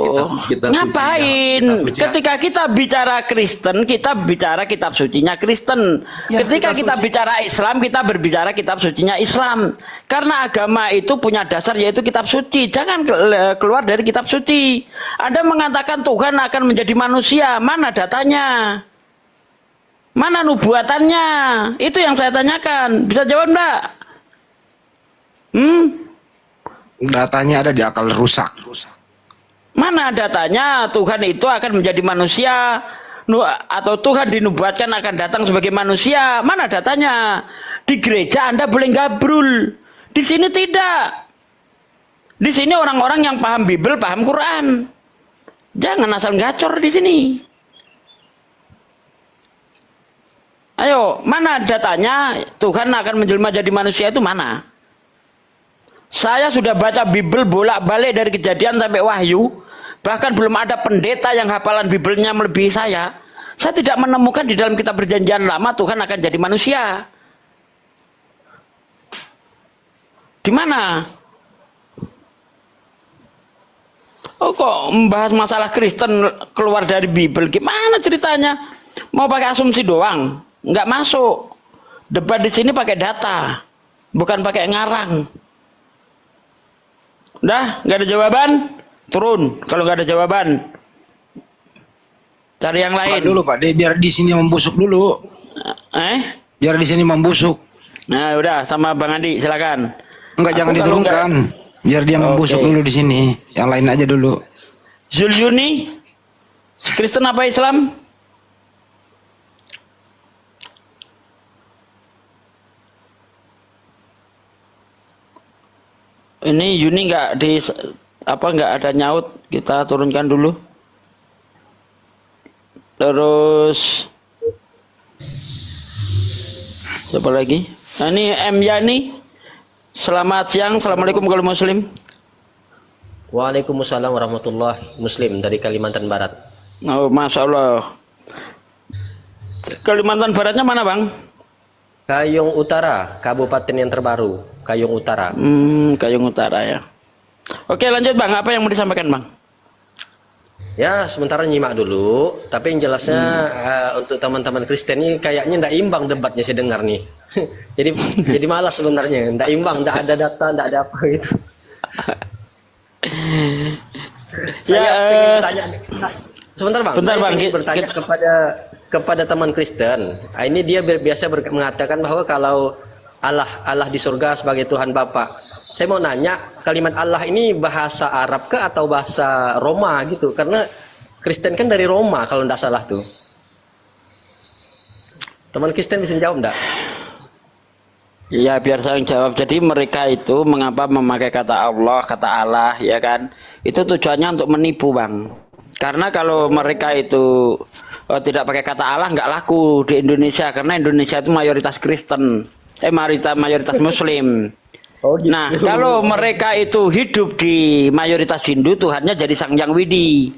Speaker 8: kitab
Speaker 5: ngapain? Ketika kita bicara Kristen, kita bicara kitab sucinya Kristen. Ketika kita bicara Islam, kita berbicara kitab sucinya Islam. Karena agama itu punya dasar yaitu kitab suci. Jangan keluar dari kitab suci. Anda mengatakan Tuhan akan menjadi manusia. Mana datanya? Mana nubuatannya? Itu yang saya tanyakan. Bisa jawab enggak?
Speaker 3: Datanya ada di akal rusak.
Speaker 5: Mana datanya Tuhan itu akan menjadi manusia atau Tuhan dinubuatkan akan datang sebagai manusia? Mana datanya? Di gereja Anda boleh gabrul. Di sini tidak. Di sini orang-orang yang paham Bible, paham Quran. Jangan asal gacor di sini. Ayo, mana datanya Tuhan akan menjelma jadi manusia itu mana? Saya sudah baca Bible bolak-balik dari Kejadian sampai Wahyu. Bahkan belum ada pendeta yang hafalan Biblenya melebihi saya. Saya tidak menemukan di dalam kitab perjanjian lama Tuhan akan jadi manusia. Di mana? Oh, kok membahas masalah Kristen keluar dari Bible? Gimana ceritanya? Mau pakai asumsi doang? Nggak masuk. Debat di sini pakai data, bukan pakai ngarang. Udah, nggak ada jawaban? Turun. Kalau nggak ada jawaban, cari yang lain.
Speaker 3: Dulu Pak De, biar di sini membusuk dulu. Biar di sini membusuk.
Speaker 5: Nah, udah sama Bang Andi, silakan.
Speaker 3: Enggak, jangan diturunkan. Biar dia membusuk dulu di sini. Yang lain aja dulu.
Speaker 5: Zulyuni, Kristen apa Islam? Ini Yuni nggak di nggak ada nyaut, kita turunkan dulu. Terus siapa lagi? Nah, ini M Yani. Selamat siang, assalamualaikum kalau Muslim.
Speaker 9: Waalaikumsalam warahmatullahi Muslim dari Kalimantan Barat.
Speaker 5: Oh, masya Allah. Kalimantan Baratnya mana, Bang?
Speaker 9: Kayung Utara, kabupaten yang terbaru, Kayung Utara.
Speaker 5: Kayung Utara ya. Oke, lanjut Bang, apa yang mau disampaikan Bang?
Speaker 9: Ya, sementara nyimak dulu, tapi yang jelasnya untuk teman-teman Kristen ini kayaknya ndak imbang debatnya saya dengar nih. jadi malas sebenarnya, ndak imbang, ndak ada data, ndak ada apa gitu. Saya ingin bertanya, sebentar Bang, saya ingin bertanya kepada teman Kristen. Ini dia biasa mengatakan bahwa kalau Allah di surga sebagai Tuhan Bapa. Saya mau nanya, kalimat Allah ini bahasa Arab kah atau bahasa Roma gitu? Karena Kristen kan dari Roma kalau tidak salah tuh. Teman Kristen bisa jawab enggak?
Speaker 5: Ya, biar saya jawab. Jadi mereka itu mengapa memakai kata Allah, ya kan? Itu tujuannya untuk menipu, Bang. Karena kalau mereka itu tidak pakai kata Allah, nggak laku di Indonesia. Karena Indonesia itu mayoritas Kristen, mayoritas Muslim. Nah, kalau mereka itu hidup di mayoritas Hindu, Tuhannya jadi Sang Hyang Widi.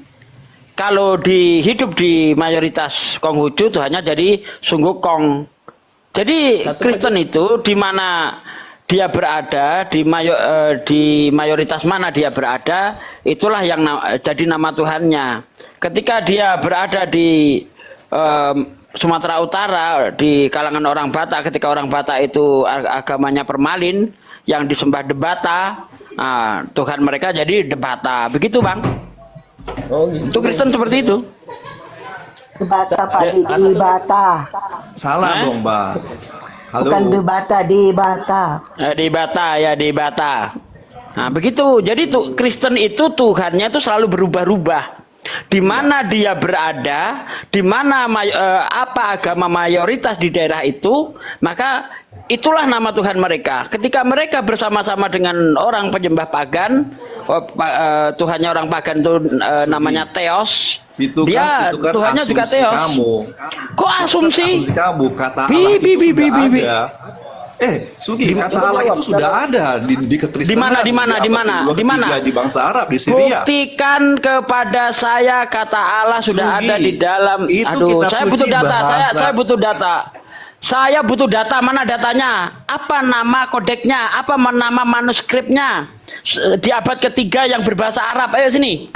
Speaker 5: Kalau hidup di mayoritas Konghucu, Tuhannya jadi Sungguh Kong. Jadi Kristen itu di mana dia berada, di mayoritas mana dia berada, itulah yang jadi nama Tuhannya. Ketika dia berada di Sumatera Utara, di kalangan orang Batak, ketika orang Batak itu agamanya permalin, yang disembah Debata, Tuhan mereka jadi Debata, begitu Bang.
Speaker 9: Oh, gitu.
Speaker 5: Itu Kristen seperti itu.
Speaker 10: Debata Pak, Debata.
Speaker 8: Salah dong Mbak. Halo.
Speaker 10: Bukan Debata, Debata.
Speaker 5: Debata ya, Debata. Nah begitu. Jadi Kristen itu Tuhannya itu selalu berubah-ubah. Di mana dia berada, di mana apa agama mayoritas di daerah itu, maka itulah nama Tuhan mereka. Ketika mereka bersama-sama dengan orang penyembah pagan, Tuhannya orang pagan itu namanya Theos.
Speaker 8: Itu
Speaker 5: dia
Speaker 8: kan
Speaker 5: Tuhannya juga Theos.
Speaker 8: Kamu.
Speaker 5: Kok asumsi?
Speaker 8: Kamu kata Allah itu sudah ada. Sugi, kata Allah itu sudah ada di kekristenan.
Speaker 5: Di mana?
Speaker 8: Di bangsa Arab, di Syria.
Speaker 5: Buktikan kepada saya kata Allah sudah
Speaker 8: Sugi,
Speaker 5: ada di dalam. Aduh, saya butuh data. Saya butuh data. Saya butuh data. Mana datanya? Apa nama kodeknya? Apa nama manuskripnya? Di abad ketiga yang berbahasa Arab. Ayo sini.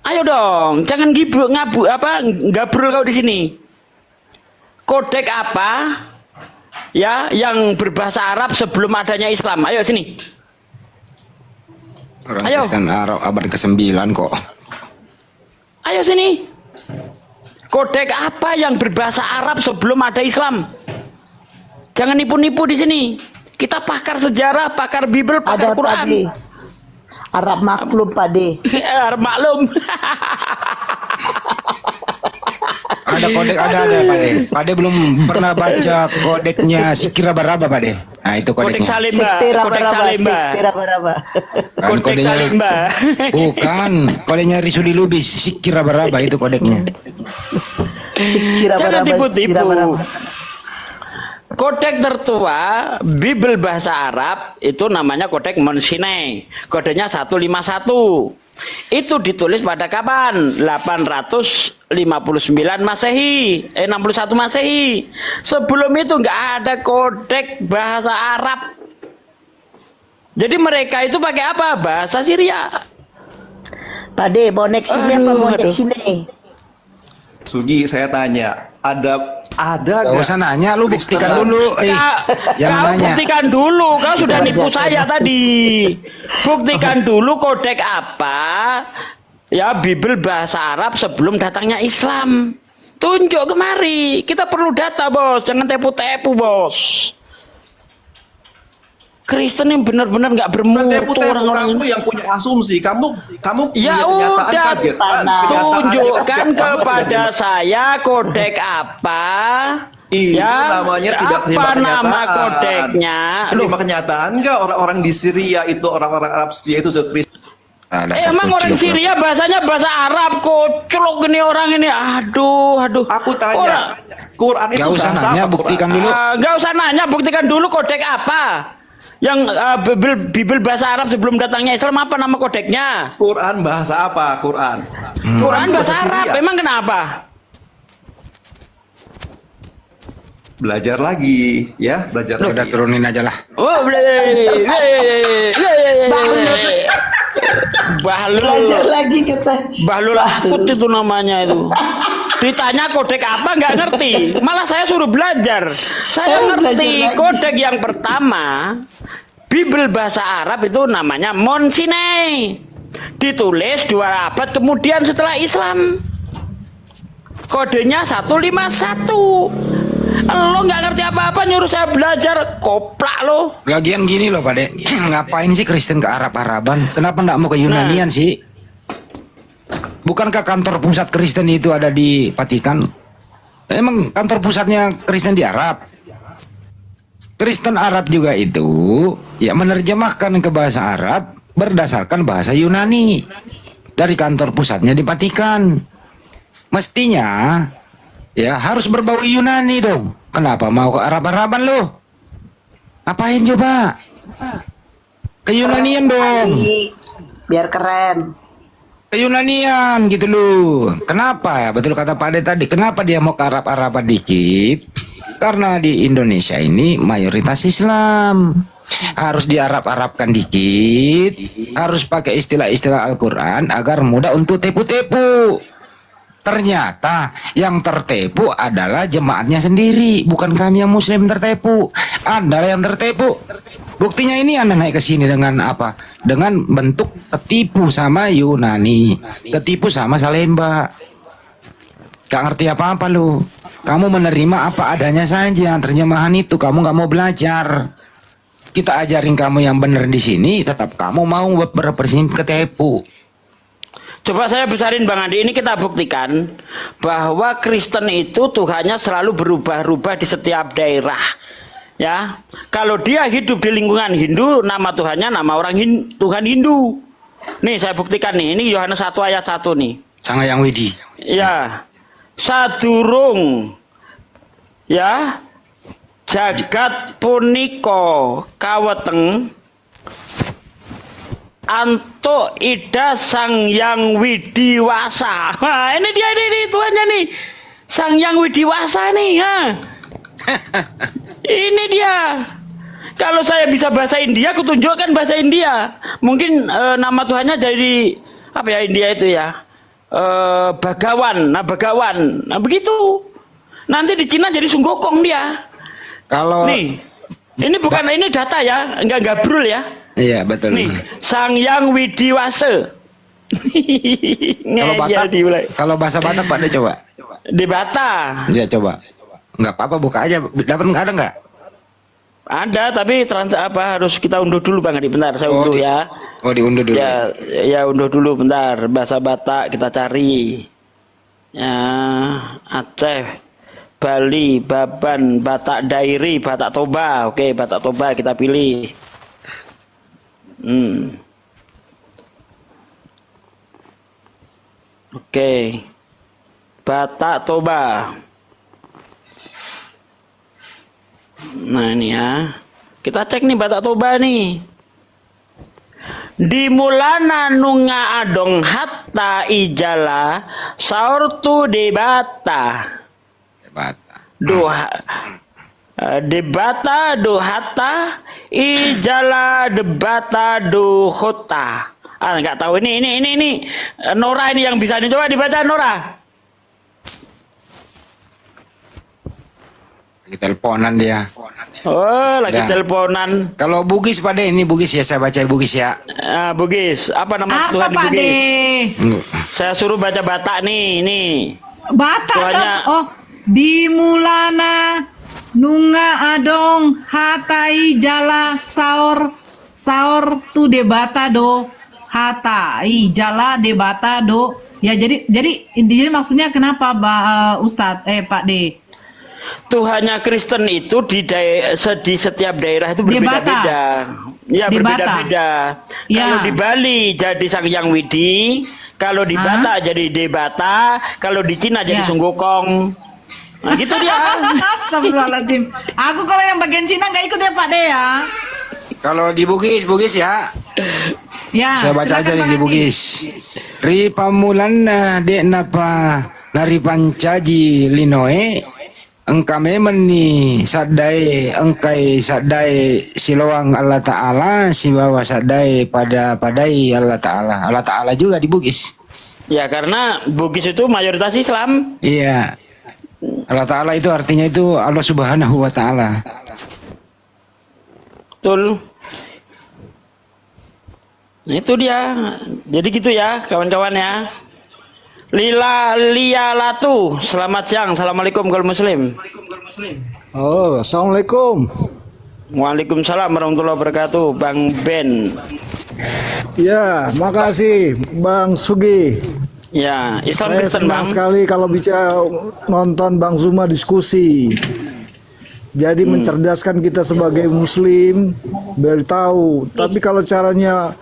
Speaker 5: Ayo dong, jangan gabrul kau di sini. Kodek apa? Ya, yang berbahasa Arab sebelum adanya Islam. Ayo sini.
Speaker 3: Orang Kristen Arab abad ke-9 kok.
Speaker 5: Ayo sini. Kodek apa yang berbahasa Arab sebelum ada Islam? Jangan nipu-nipu di sini. Kita pakar sejarah, pakar Bible, pakar
Speaker 10: ada
Speaker 5: Quran.
Speaker 10: Arab maklum Pak De.
Speaker 5: Arab maklum.
Speaker 3: Ada kodek, ada Pak De. Pak De belum pernah baca kodeknya Sikira Baraba Pak De. Nah itu kodeknya.
Speaker 5: Kodek Salimba. Kodek Salimba.
Speaker 3: Kodek Salimba. Bukan, kodeknya Risuli Lubis. Sikira Baraba itu kodeknya.
Speaker 5: Jangan tipu-tipu. Kodek tertua Bible bahasa Arab itu namanya kodek Monsine. Kodenya 151. Itu ditulis pada kapan? 859 Masehi, 61 Masehi. Sebelum itu nggak ada kodeks bahasa Arab. Jadi mereka itu pakai apa? Bahasa Syria.
Speaker 10: Pak D, mau next ini apa mau next ini?
Speaker 8: Sugi, saya tanya, ada
Speaker 3: Gak usah nanya, lu buktikan dulu.
Speaker 5: Kau buktikan dulu, kau sudah nipu saya tadi. Buktikan dulu kodek apa ya Bible bahasa Arab sebelum datangnya Islam. Tunjuk kemari. Kita perlu data, bos. Jangan tepu-tepu, bos. Kristen yang benar-benar nggak bermutu orang-orang
Speaker 8: kamu yang punya asumsi, kamu
Speaker 5: ya
Speaker 8: punya kenyataan
Speaker 5: udah
Speaker 8: kaget.
Speaker 5: tunjukkan kepada saya kodek apa
Speaker 8: ya namanya tidak
Speaker 5: apa nama kodeknya.
Speaker 8: Terima kenyataan nggak orang-orang di Syria itu, orang-orang Arab Syria itu Kristen?
Speaker 5: Emang orang Syria bahasanya bahasa Arab, koclok ini orang ini. Aduh.
Speaker 8: Aku tanya, Quran itu
Speaker 3: gak usah nanya, buktikan dulu.
Speaker 5: Gak usah nanya, buktikan dulu kodek apa. Yang Bible bahasa Arab sebelum datangnya Islam, apa nama kodeknya?
Speaker 8: Quran bahasa apa? Quran
Speaker 5: bahasa Arab. Emang kenapa?
Speaker 8: Belajar lagi, ya belajar.
Speaker 3: Udah turunin aja lah.
Speaker 5: Bahlul.
Speaker 10: Belajar lagi kita.
Speaker 5: Bahlul akut itu namanya itu. Ditanya kodek apa nggak ngerti. Malah saya suruh belajar. Saya ngerti kodek yang pertama. Bible bahasa Arab itu namanya Mount Sinai. Ditulis 2 abad kemudian setelah Islam. Kodenya 151. Lo nggak ngerti apa-apa nyuruh saya belajar, koplak lo.
Speaker 3: Lagian gini loh Pak De, ngapain sih Kristen ke Arab-Araban? Kenapa nggak mau ke Yunanian sih? Bukankah kantor pusat Kristen itu ada di Vatikan? Emang kantor pusatnya Kristen di Arab? Kristen Arab juga itu ya menerjemahkan ke bahasa Arab berdasarkan bahasa Yunani dari kantor pusatnya di Vatikan. Mestinya ya harus berbau Yunani dong. Kenapa mau ke Arab-Araban lo? Apain coba? Ke Yunanian dong.
Speaker 10: Biar keren.
Speaker 3: Ke Yunanian gitu loh. Kenapa? Betul kata Pak Ade tadi. Kenapa dia mau ke Arab-Araban dikit? Karena di Indonesia ini mayoritas Islam. Harus di Arab-Arabkan dikit. Harus pakai istilah-istilah Al-Quran agar mudah untuk tepu-tepu. Ternyata yang tertipu adalah jemaatnya sendiri, bukan kami yang Muslim tertipu. Adalah yang tertipu. Buktinya ini Anda naik ke sini dengan apa? Dengan bentuk ketipu sama Yunani, ketipu sama Salemba. Gak ngerti apa-apa lu. Kamu menerima apa adanya saja terjemahan itu. Kamu gak mau belajar. Kita ajarin kamu yang benar di sini, tetap kamu mau berpersin ketipu.
Speaker 5: Coba saya besarin Bang Andi, ini kita buktikan bahwa Kristen itu Tuhannya selalu berubah-ubah di setiap daerah. Ya, kalau dia hidup di lingkungan Hindu, nama Tuhannya nama orang Tuhan Hindu. Nih saya buktikan nih, ini Yohanes 1 ayat 1 nih.
Speaker 3: Sang Hyang Widi.
Speaker 5: Ya, sadurung ya jagat puniko kaweteng antuk ida Sang Hyang Widiwasa. Nah, ini dia ini Tuhannya nih. Sang Hyang Widiwasa nih, ha. Ini dia. Kalau saya bisa bahasa India, aku tunjukkan bahasa India. Mungkin nama Tuhannya jadi apa ya India itu ya? Bagawan. Nah, Bagawan. Nah, begitu. Nanti di Cina jadi Sunggokong dia.
Speaker 3: Kalau
Speaker 5: nih, ini bukan ini data ya, enggak gabrul ya.
Speaker 3: Iya betul.
Speaker 5: Nih, Sang Hyang Widiwasa.
Speaker 3: Kalau bahasa Batak Pak De coba.
Speaker 5: Di Bata.
Speaker 3: Ya coba. Nggak apa-apa buka aja. Dapat nggak ada nggak?
Speaker 5: Ada tapi harus kita unduh dulu Bang Adi. Bentar saya unduh ya.
Speaker 3: Oh diunduh dulu.
Speaker 5: Ya unduh dulu bentar. Bahasa Batak kita cari. Ya Aceh, Bali, Baban, Batak Dairi, Batak Toba. Oke Batak Toba kita pilih. Oke. Batak Toba. Nah ini ya. Kita cek nih Batak Toba nih. Di mulana nunga adong hatta ijala saurtu debata. Debata do hatta ijala debata do khota. Nggak tahu ini Nora ini yang bisa coba dibaca Nora.
Speaker 3: Lagi teleponan dia.
Speaker 5: Oh, lagi teleponan.
Speaker 3: Kalau Bugis Pak De, ini Bugis ya, saya baca Bugis ya.
Speaker 5: Bugis, apa nama Tuhan di Bugis? Saya suruh baca Batak nih.
Speaker 4: Batak kan? Oh, di mulana nunga adong hatai jala saur tu debata do hatai jala debata do. Ya jadi maksudnya kenapa Ustadz Pak De?
Speaker 5: Tuhannya Kristen itu di setiap daerah itu berbeda-beda. Ya, berbeda-beda. Ya. Kalau di Bali jadi Sang Hyang Widi, kalau di Batak jadi Debata, kalau di Cina jadi Sunggokong. Nah, gitu dia.
Speaker 4: Astagfirullahaladzim. Aku kalau yang bagian Cina nggak ikut ya Pak De ya.
Speaker 3: Kalau di Bugis ya.
Speaker 4: Ya.
Speaker 3: Saya baca aja nih di Bugis. Ri pamulana de napa nari pancaji linoe. Engkame meni sadai engkai sadai siloang Allah Ta'ala si bawa sadai padai Allah Ta'ala. Allah Ta'ala juga di Bugis.
Speaker 5: Ya karena Bugis itu mayoritas Islam.
Speaker 3: Iya. Allah Ta'ala itu artinya itu Allah Subhanahu wa Ta'ala.
Speaker 5: Betul. Itu dia. Jadi gitu ya kawan-kawan ya. Liyalatu, selamat siang. Assalamualaikum kalau muslim.
Speaker 11: Oh, assalamualaikum.
Speaker 5: Waalaikumsalam warahmatullahi wabarakatuh, Bang Ben.
Speaker 11: Ya, makasih Bang Sugi.
Speaker 5: Ya, Islam
Speaker 11: saya
Speaker 5: Kristen
Speaker 11: senang
Speaker 5: Bang.
Speaker 11: sekali kalau bisa nonton Bang Zuma diskusi. Jadi mencerdaskan kita sebagai muslim, biar tahu. Tapi kalau caranya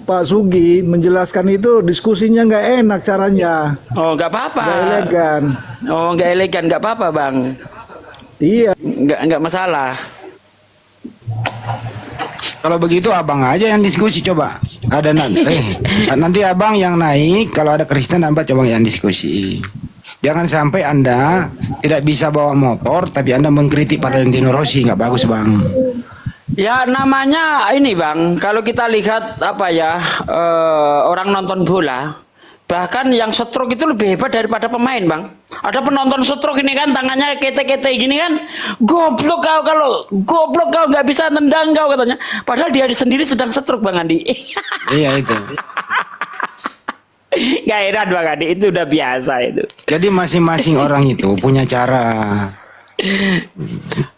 Speaker 11: Pak Sugi menjelaskan itu diskusinya nggak enak caranya.
Speaker 5: Oh, nggak apa-apa.
Speaker 11: Nggak elegan.
Speaker 5: Oh, nggak elegan, nggak apa-apa Bang.
Speaker 11: Iya.
Speaker 5: Nggak masalah.
Speaker 3: Kalau begitu abang aja yang diskusi coba. Ada nanti abang yang naik. Kalau ada Kristen abang coba yang diskusi. Jangan sampai Anda tidak bisa bawa motor, tapi Anda mengkritik Valentino Rossi, nggak bagus Bang.
Speaker 5: Ya namanya ini Bang, kalau kita lihat apa ya orang nonton bola, bahkan yang stroke itu lebih hebat daripada pemain Bang. Ada penonton stroke ini kan tangannya kete-kete gini kan, goblok kau nggak bisa nendang kau katanya. Padahal dia sendiri sedang stroke Bang Andi.
Speaker 3: Iya itu.
Speaker 5: Gak heran Bang Adi, itu udah biasa itu.
Speaker 3: Jadi masing-masing orang itu punya cara.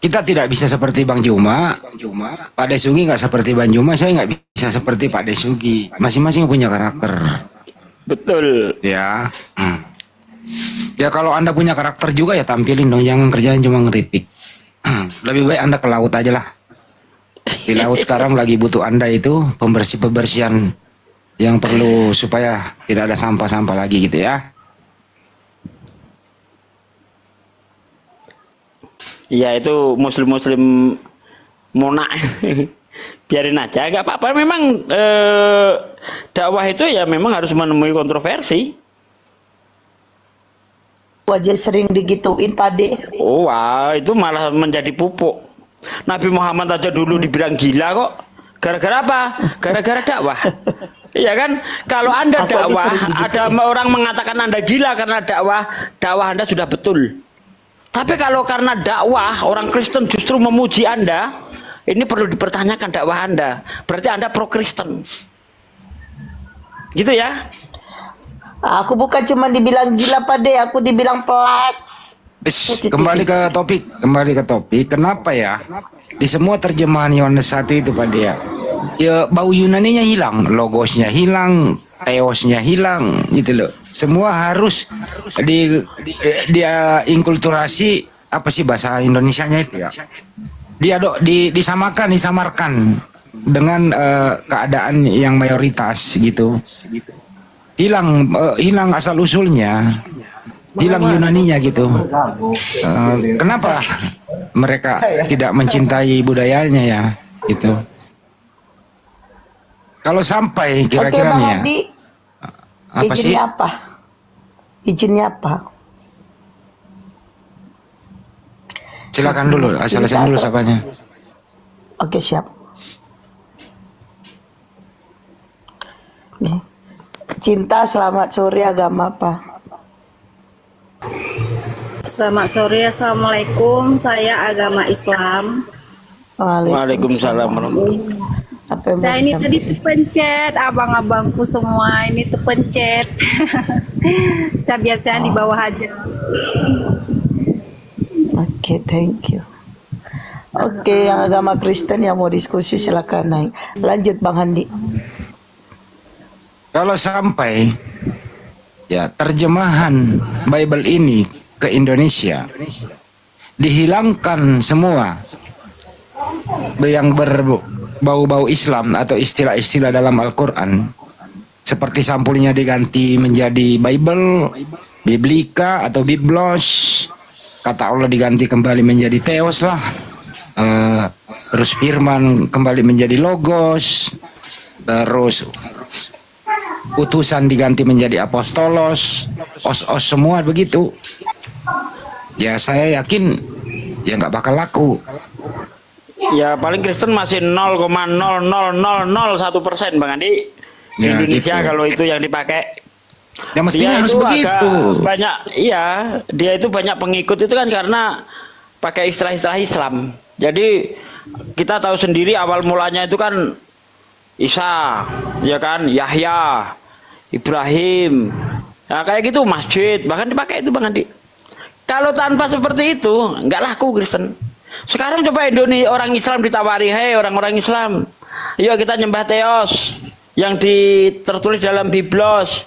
Speaker 3: Kita tidak bisa seperti Bang Juma, Pak Desugi nggak seperti Bang Juma, saya nggak bisa seperti Pak Desugi. Masing-masing punya karakter.
Speaker 5: Betul.
Speaker 3: Ya. Ya kalau Anda punya karakter juga ya tampilin dong, jangan kerjaan cuma ngeritik. Lebih baik Anda ke laut aja lah. Di laut sekarang lagi butuh Anda itu pembersihan yang perlu supaya tidak ada sampah-sampah lagi gitu ya.
Speaker 5: Iya itu muslim mona. Biarin aja, nggak apa-apa. Memang dakwah itu ya memang harus menemui kontroversi.
Speaker 10: Wajah sering digituin Pak De.
Speaker 5: Oh wah, itu malah menjadi pupuk. Nabi Muhammad aja dulu dibilang gila kok. Gara-gara apa? Gara-gara dakwah. Iya kan? Kalau Anda dakwah, ada orang mengatakan Anda gila karena dakwah Anda sudah betul. Tapi kalau karena dakwah, orang Kristen justru memuji Anda, ini perlu dipertanyakan dakwah Anda. Berarti Anda pro-Kristen. Gitu ya?
Speaker 10: Aku bukan cuma dibilang gila Pak De, aku dibilang pelat.
Speaker 3: Kembali ke topik. Kenapa ya? Di semua terjemahan Yohanes 1 itu Pak De ya bau Yunaninya hilang, logosnya hilang, teosnya hilang gitu loh. Semua harus dia inkulturasi, apa sih bahasa Indonesianya itu ya? Dia disamarkan dengan keadaan yang mayoritas gitu. Hilang asal usulnya. Hilang Yunaninya gitu. Kenapa mereka tidak mencintai budayanya ya gitu? Kalau sampai
Speaker 10: Oke
Speaker 3: kira-kira
Speaker 10: Bang
Speaker 3: nih ya,
Speaker 10: Adi,
Speaker 3: apa sih?
Speaker 10: izinnya apa? Izinnya apa?
Speaker 3: Silakan dulu, selesai dulu sapanya.
Speaker 10: Oke, siap. Nih. Cinta, selamat sore, agama apa?
Speaker 12: Selamat sore, Assalamualaikum. Saya agama Islam.
Speaker 5: Waalaikumsalam warahmatullahi.
Speaker 12: Saya ini tadi terpencet, abang-abangku semua ini terpencet. Saya biasanya di bawah aja.
Speaker 10: Oke, thank you. Oke, yang agama Kristen yang mau diskusi silakan naik. Lanjut Bang Handi.
Speaker 3: Kalau sampai ya terjemahan Bible ini ke Indonesia, dihilangkan semua yang berbau-bau Islam atau istilah-istilah dalam Al-Quran, seperti sampulnya diganti menjadi Bible, Biblika atau Biblos, kata Allah diganti kembali menjadi Theos lah, terus firman kembali menjadi Logos, terus utusan diganti menjadi apostolos, os semua begitu. Ya saya yakin ya nggak bakal laku.
Speaker 5: Ya paling Kristen masih 0,00001% Bang Andi di
Speaker 3: Ya,
Speaker 5: Indonesia
Speaker 3: gitu.
Speaker 5: kalau itu yang dipakai.
Speaker 3: Ya mestinya harus
Speaker 5: itu
Speaker 3: begitu.
Speaker 5: agak banyak, iya, dia itu banyak pengikut itu kan karena pakai istilah-istilah Islam. Jadi kita tahu sendiri awal mulanya itu kan Isa, ya kan, Yahya, Ibrahim, nah, kayak gitu masjid, bahkan dipakai itu Bang Andi. Kalau tanpa seperti itu nggak laku Kristen. Sekarang coba Indonesia orang Islam ditawari, hei orang-orang Islam, yuk kita nyembah Theos yang tertulis dalam Biblos,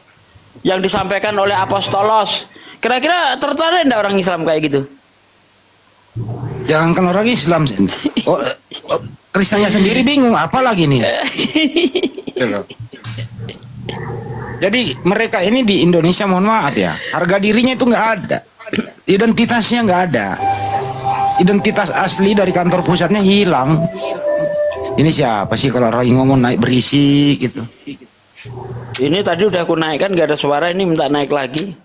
Speaker 5: yang disampaikan oleh apostolos. Kira-kira tertarik enggak orang Islam kayak gitu?
Speaker 3: Jangankan orang Islam, Kristennya sendiri bingung, apa lagi nih? Jadi mereka ini di Indonesia, mohon maaf ya, harga dirinya itu nggak ada, identitasnya nggak ada, identitas asli dari kantor pusatnya hilang. Ini siapa sih kalau orang ngomong naik berisik gitu?
Speaker 5: Ini tadi udah aku naikkan nggak ada suara, ini minta naik lagi.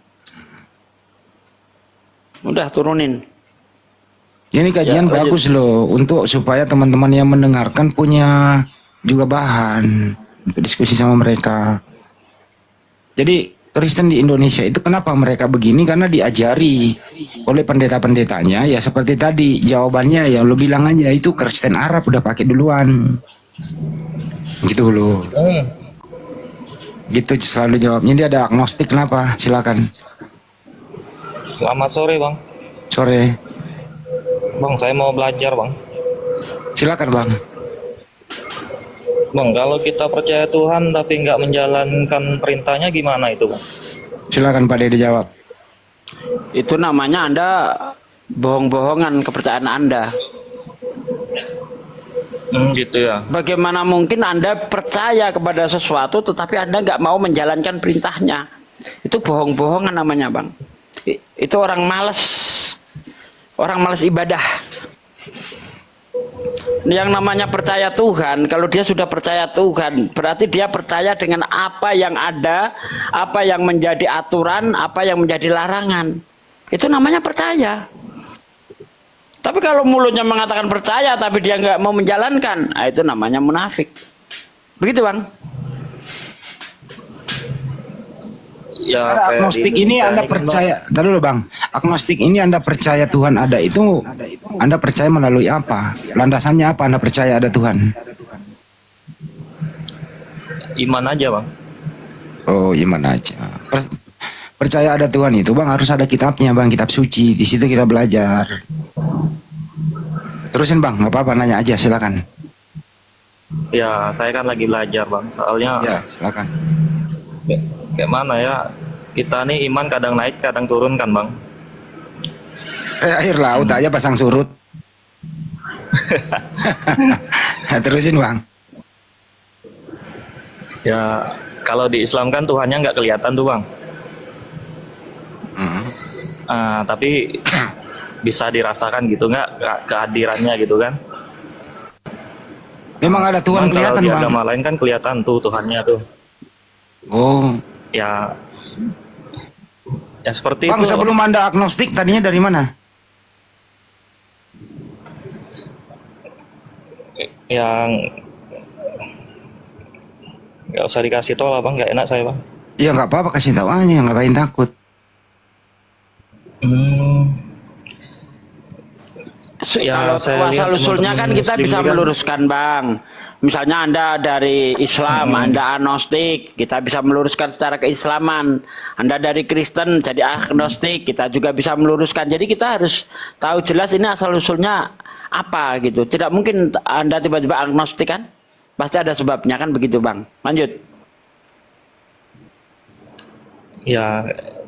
Speaker 5: Udah turunin.
Speaker 3: Ini kajian
Speaker 5: Ya,
Speaker 3: bagus loh, untuk supaya teman-teman yang mendengarkan punya juga bahan untuk diskusi sama mereka. Jadi Kristen di Indonesia itu kenapa mereka begini? Karena diajari oleh pendeta-pendetanya ya seperti tadi jawabannya ya lo bilang aja itu Kristen Arab udah pakai duluan. Gitu loh. Gitu selalu jawabnya. Dia ada agnostik kenapa? Silakan.
Speaker 13: Selamat sore Bang.
Speaker 3: Sore.
Speaker 13: Bang, saya mau belajar Bang.
Speaker 3: Silakan Bang.
Speaker 13: Bang, kalau kita percaya Tuhan tapi nggak menjalankan perintahnya gimana itu Bang?
Speaker 3: Silakan Pak Dede jawab.
Speaker 5: Itu namanya Anda bohong-bohongan kepercayaan Anda.
Speaker 13: Gitu ya.
Speaker 5: Bagaimana mungkin Anda percaya kepada sesuatu tetapi Anda nggak mau menjalankan perintahnya? Itu bohong-bohongan namanya Bang. Itu orang malas. Orang malas ibadah. Yang namanya percaya Tuhan, kalau dia sudah percaya Tuhan, berarti dia percaya dengan apa yang ada, apa yang menjadi aturan, apa yang menjadi larangan. Itu namanya percaya. Tapi kalau mulutnya mengatakan percaya, tapi dia nggak mau menjalankan, nah itu namanya munafik. Begitu Bang.
Speaker 13: Ya,
Speaker 3: agnostik ini Anda percaya, tadi dulu Bang, agnostik ini Anda percaya Tuhan ada itu, Anda percaya melalui apa? Landasannya apa Anda percaya ada Tuhan?
Speaker 13: Iman aja Bang.
Speaker 3: Oh, iman aja. Percaya ada Tuhan itu Bang harus ada kitabnya Bang, kitab suci. Di situ kita belajar. Terusin Bang, nggak apa-apa, nanya aja silakan.
Speaker 13: Ya, saya kan lagi belajar Bang, soalnya.
Speaker 3: Ya, silakan.
Speaker 13: Kayak mana ya, kita nih iman kadang naik kadang turun kan Bang.
Speaker 3: Air laut aja pasang surut. Terusin Bang.
Speaker 13: Ya kalau di Islam kan Tuhannya nggak kelihatan tuh Bang. Tapi bisa dirasakan gitu nggak kehadirannya gitu kan.
Speaker 3: Memang ada Tuhan
Speaker 13: Cuman
Speaker 3: kelihatan,
Speaker 13: kalau di
Speaker 3: Bang.
Speaker 13: agama lain kan kelihatan tuh Tuhannya tuh.
Speaker 3: Oh.
Speaker 13: Ya, ya seperti
Speaker 3: Bang,
Speaker 13: itu.
Speaker 3: sebelum Anda agnostik tadinya dari mana?
Speaker 13: Yang nggak usah dikasih tahu lah Bang, nggak enak saya Bang.
Speaker 3: Ya nggak apa-apa, kasih tahu aja, ngapain takut.
Speaker 5: Kalau asal usulnya kan kita bisa meluruskan, Bang. Misalnya Anda dari Islam, Anda agnostik, kita bisa meluruskan secara keislaman. Anda dari Kristen jadi agnostik, kita juga bisa meluruskan. Jadi kita harus tahu jelas ini asal usulnya apa gitu. Tidak mungkin Anda tiba-tiba agnostik kan? Pasti ada sebabnya kan begitu, Bang. Lanjut.
Speaker 13: Ya,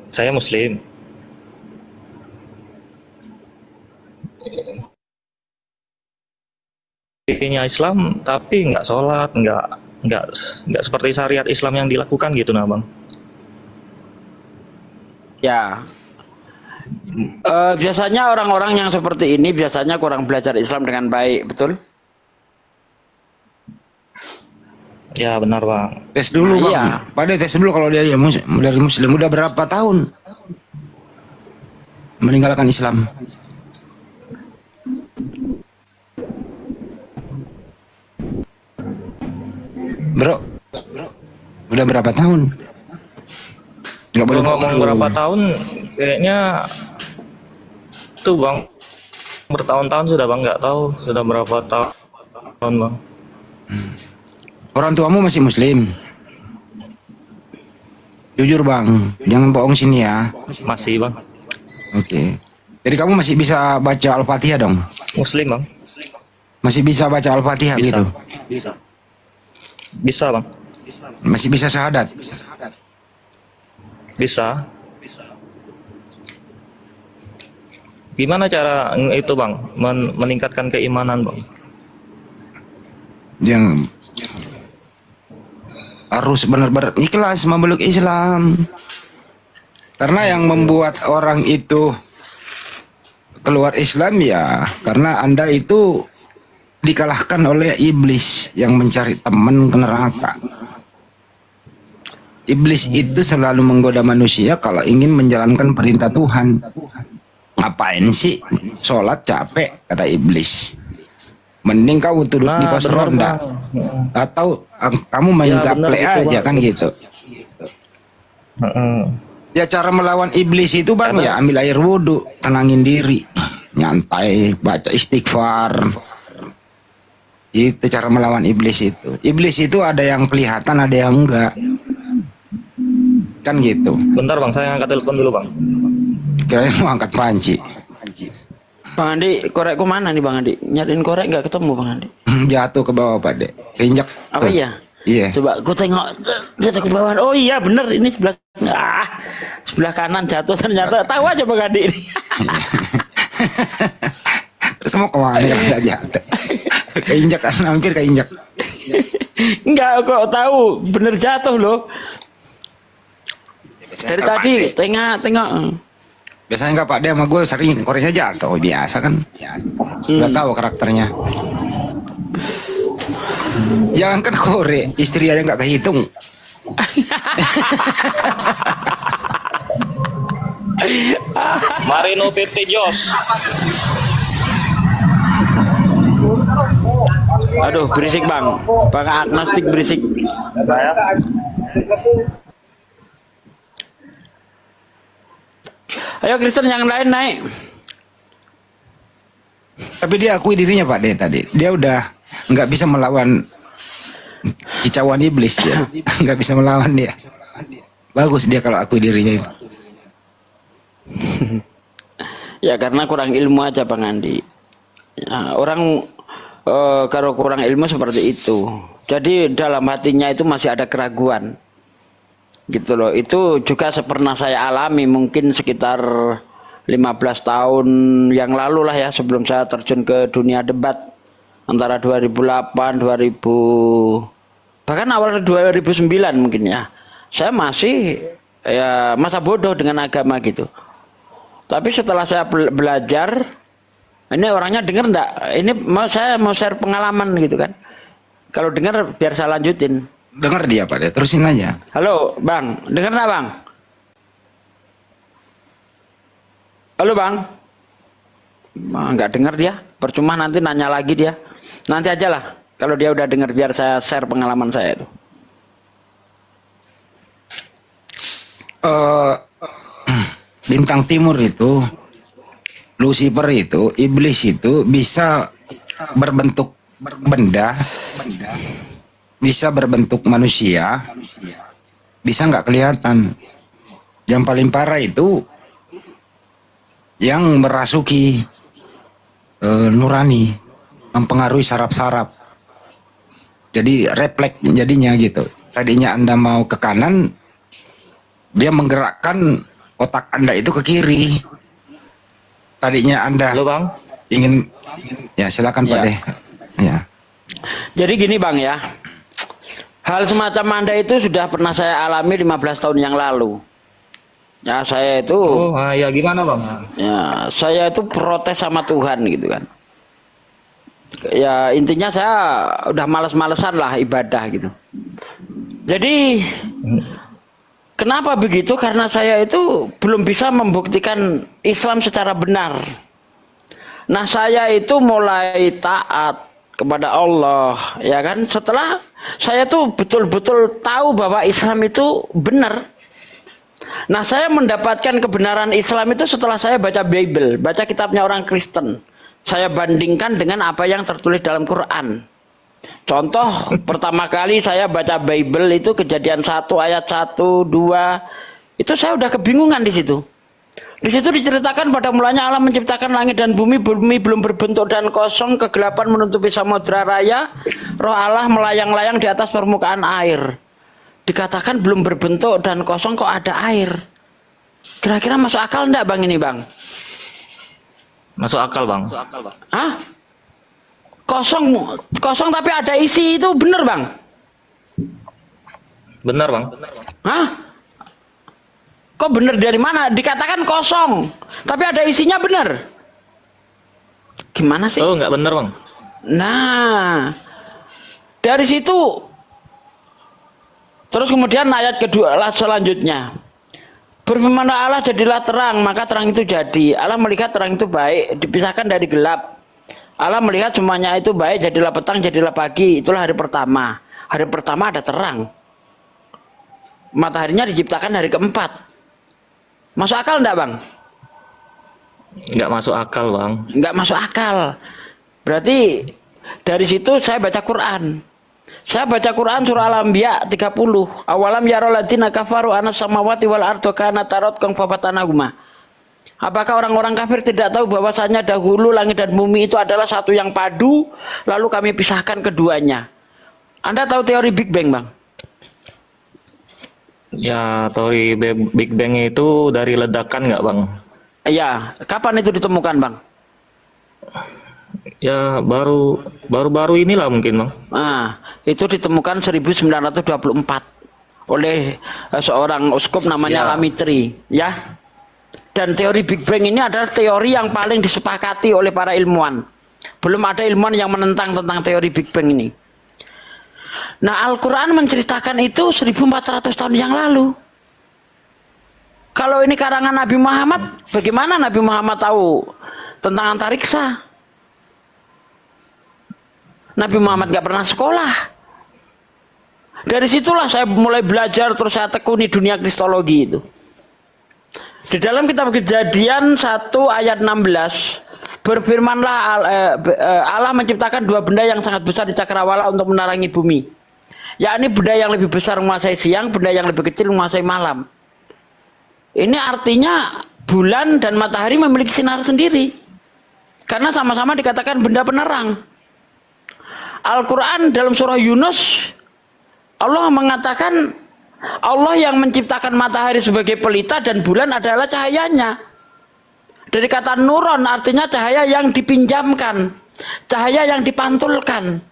Speaker 13: saya Muslim. Ini Islam tapi nggak sholat, nggak seperti syariat Islam yang dilakukan gitu, nah Bang.
Speaker 5: Ya, biasanya orang-orang yang seperti ini biasanya kurang belajar Islam dengan baik, betul?
Speaker 13: Ya benar Bang.
Speaker 3: Tes dulu Bang.
Speaker 5: Iya.
Speaker 3: Pada tes dulu kalau dia dari Muslim udah berapa tahun meninggalkan Islam? Bro, udah berapa tahun? Nggak boleh
Speaker 13: ngomong berapa tahun, kayaknya tuh Bang, bertahun-tahun sudah Bang, nggak tahu sudah berapa tahun Bang.
Speaker 3: Orang tuamu masih Muslim? Jujur Bang, jangan bohong sini ya.
Speaker 13: Masih Bang.
Speaker 3: Oke. Jadi kamu masih bisa baca Al-Fatihah dong?
Speaker 13: Muslim Bang.
Speaker 3: Masih bisa baca Al-Fatihah
Speaker 13: Bisa.
Speaker 3: gitu?
Speaker 13: Bisa Bang.
Speaker 3: Masih bisa syahadat?
Speaker 13: Bisa. Gimana cara itu Bang, meningkatkan keimanan Bang?
Speaker 3: Yang harus benar-benar ikhlas memeluk Islam. Karena yang membuat orang itu keluar Islam ya karena Anda itu dikalahkan oleh iblis yang mencari teman ke neraka. Iblis itu selalu menggoda manusia kalau ingin menjalankan perintah Tuhan. Ngapain sih sholat capek, kata iblis. Mending kau duduk di pos ronda atau kamu main gaple aja kan gitu. Ya cara melawan iblis itu Bang ya ambil air wudhu, tenangin diri, nyantai, baca istighfar. Itu cara melawan iblis itu. Iblis itu ada yang kelihatan, ada yang enggak. Kan gitu.
Speaker 13: Bentar Bang, saya angkat telepon dulu Bang.
Speaker 3: Kirain mau angkat panci.
Speaker 5: Bang Andi, korekku mana nih Bang Andi? Nyariin korek nggak ketemu Bang Andi.
Speaker 3: Jatuh ke bawah Pak Dek. Keinjak.
Speaker 5: Apa iya?
Speaker 3: Iya.
Speaker 5: Coba aku tengok jatuh ke bawah. Oh iya bener ini sebelah sebelah kanan jatuh ternyata. Tahu aja Bang Andi ini.
Speaker 3: Semua kemana ya nggak jatuh? Keinjak kan, hampir keinjak.
Speaker 5: Enggak kok tahu bener jatuh loh. Dari tadi tengok.
Speaker 3: Biasanya enggak Pak Dek sama gue sering koreknya jatuh biasa kan. Udah tahu karakternya. Jangan kan korek, istri aja nggak kehitung.
Speaker 13: Marino PT Jos.
Speaker 5: Aduh berisik Bang. Bang agnostik berisik. Ayo Kristen yang lain naik.
Speaker 3: Tapi dia akui dirinya Pak Dek tadi. Dia udah nggak bisa melawan kicauan iblis dia. Nggak bisa melawan dia. Bagus dia kalau akui dirinya itu.
Speaker 5: Ya karena kurang ilmu aja Bang Andi. Nah, orang kalau kurang ilmu seperti itu. Jadi dalam hatinya itu masih ada keraguan. Gitu loh. Itu juga pernah saya alami mungkin sekitar 15 tahun yang lalu lah ya sebelum saya terjun ke dunia debat antara 2008, 2000 bahkan awal 2009 mungkin ya. Saya masih ya masa bodoh dengan agama gitu. Tapi setelah saya belajar, ini orangnya denger enggak? Ini saya mau share pengalaman gitu kan. Kalau dengar biar saya lanjutin.
Speaker 3: Dengar dia Pak De, terusin aja.
Speaker 5: Halo Bang, dengar nggak Bang? Halo Bang. Nggak dengar dia, percuma nanti nanya lagi dia. Nanti aja lah, kalau dia udah dengar biar saya share pengalaman saya itu.
Speaker 3: Bintang timur itu, Lucifer itu, iblis itu bisa berbentuk benda, bisa berbentuk manusia, bisa nggak kelihatan. Yang paling parah itu yang merasuki nurani, mempengaruhi saraf-saraf. Jadi refleks jadinya gitu. Tadinya Anda mau ke kanan, dia menggerakkan otak Anda itu ke kiri. Tadinya Anda ingin ya silakan Pak De. Ya.
Speaker 5: Jadi gini Bang ya, hal semacam Anda itu sudah pernah saya alami 15 tahun yang lalu. Ya saya itu.
Speaker 13: Oh ya gimana Bang?
Speaker 5: Ya saya itu protes sama Tuhan gitu kan. Ya intinya saya udah males-malesan lah ibadah gitu. Jadi kenapa begitu? Karena saya itu belum bisa membuktikan Islam secara benar. Nah saya itu mulai taat kepada Allah, ya kan? Setelah saya tuh betul-betul tahu bahwa Islam itu benar. Nah, saya mendapatkan kebenaran Islam itu setelah saya baca Bible, baca kitabnya orang Kristen. Saya bandingkan dengan apa yang tertulis dalam Quran. Contoh, pertama kali saya baca Bible itu Kejadian 1 ayat 1, 2. Itu saya udah kebingungan di situ. Di situ diceritakan pada mulanya Allah menciptakan langit dan bumi belum berbentuk dan kosong, kegelapan menutupi samudra raya, roh Allah melayang-layang di atas permukaan air. Dikatakan belum berbentuk dan kosong kok ada air. Kira-kira masuk akal enggak Bang ini Bang?
Speaker 13: Masuk akal Bang.
Speaker 5: Hah? Kosong tapi ada isi itu bener Bang?
Speaker 13: Benar Bang.
Speaker 5: Hah? Kok bener dari mana? Dikatakan kosong, tapi ada isinya bener. Gimana sih?
Speaker 13: Oh, nggak bener Bang.
Speaker 5: Nah, dari situ, terus kemudian ayat kedua selanjutnya. Berfirman Allah, jadilah terang, maka terang itu jadi. Allah melihat terang itu baik, dipisahkan dari gelap. Allah melihat semuanya itu baik, jadilah petang, jadilah pagi. Itulah hari pertama. Hari pertama ada terang. Mataharinya diciptakan hari keempat. Masuk akal enggak Bang?
Speaker 13: Nggak masuk akal Bang.
Speaker 5: Nggak masuk akal. Berarti dari situ saya baca Quran. Saya baca Quran surah Al-Anbiya 30. Awalam yarol ladzina kafaru anas samawati wal ardu kana taratqan fafatanahuma. Apakah orang-orang kafir tidak tahu bahwasanya dahulu langit dan bumi itu adalah satu yang padu, lalu kami pisahkan keduanya? Anda tahu teori Big Bang Bang?
Speaker 13: Ya, teori Big Bang itu dari ledakan nggak Bang?
Speaker 5: Iya, kapan itu ditemukan Bang?
Speaker 13: Ya, baru-baru inilah mungkin Bang.
Speaker 5: Nah, itu ditemukan 1924 oleh seorang uskup namanya Lamitri, ya. Dan teori Big Bang ini adalah teori yang paling disepakati oleh para ilmuwan. Belum ada ilmuwan yang menentang tentang teori Big Bang ini. Nah, Al-Quran menceritakan itu 1400 tahun yang lalu. Kalau ini karangan Nabi Muhammad, bagaimana Nabi Muhammad tahu tentang antariksa? Nabi Muhammad gak pernah sekolah. Dari situlah saya mulai belajar, terus saya tekuni dunia kristologi itu. Di dalam kitab Kejadian 1 ayat 16, berfirmanlah Allah menciptakan dua benda yang sangat besar di cakrawala untuk menerangi bumi. Yakni benda yang lebih besar menguasai siang, benda yang lebih kecil menguasai malam. Ini artinya bulan dan matahari memiliki sinar sendiri. Karena sama-sama dikatakan benda penerang. Al-Quran dalam surah Yunus, Allah mengatakan Allah yang menciptakan matahari sebagai pelita dan bulan adalah cahayanya. Dari kata nuron artinya cahaya yang dipinjamkan, cahaya yang dipantulkan.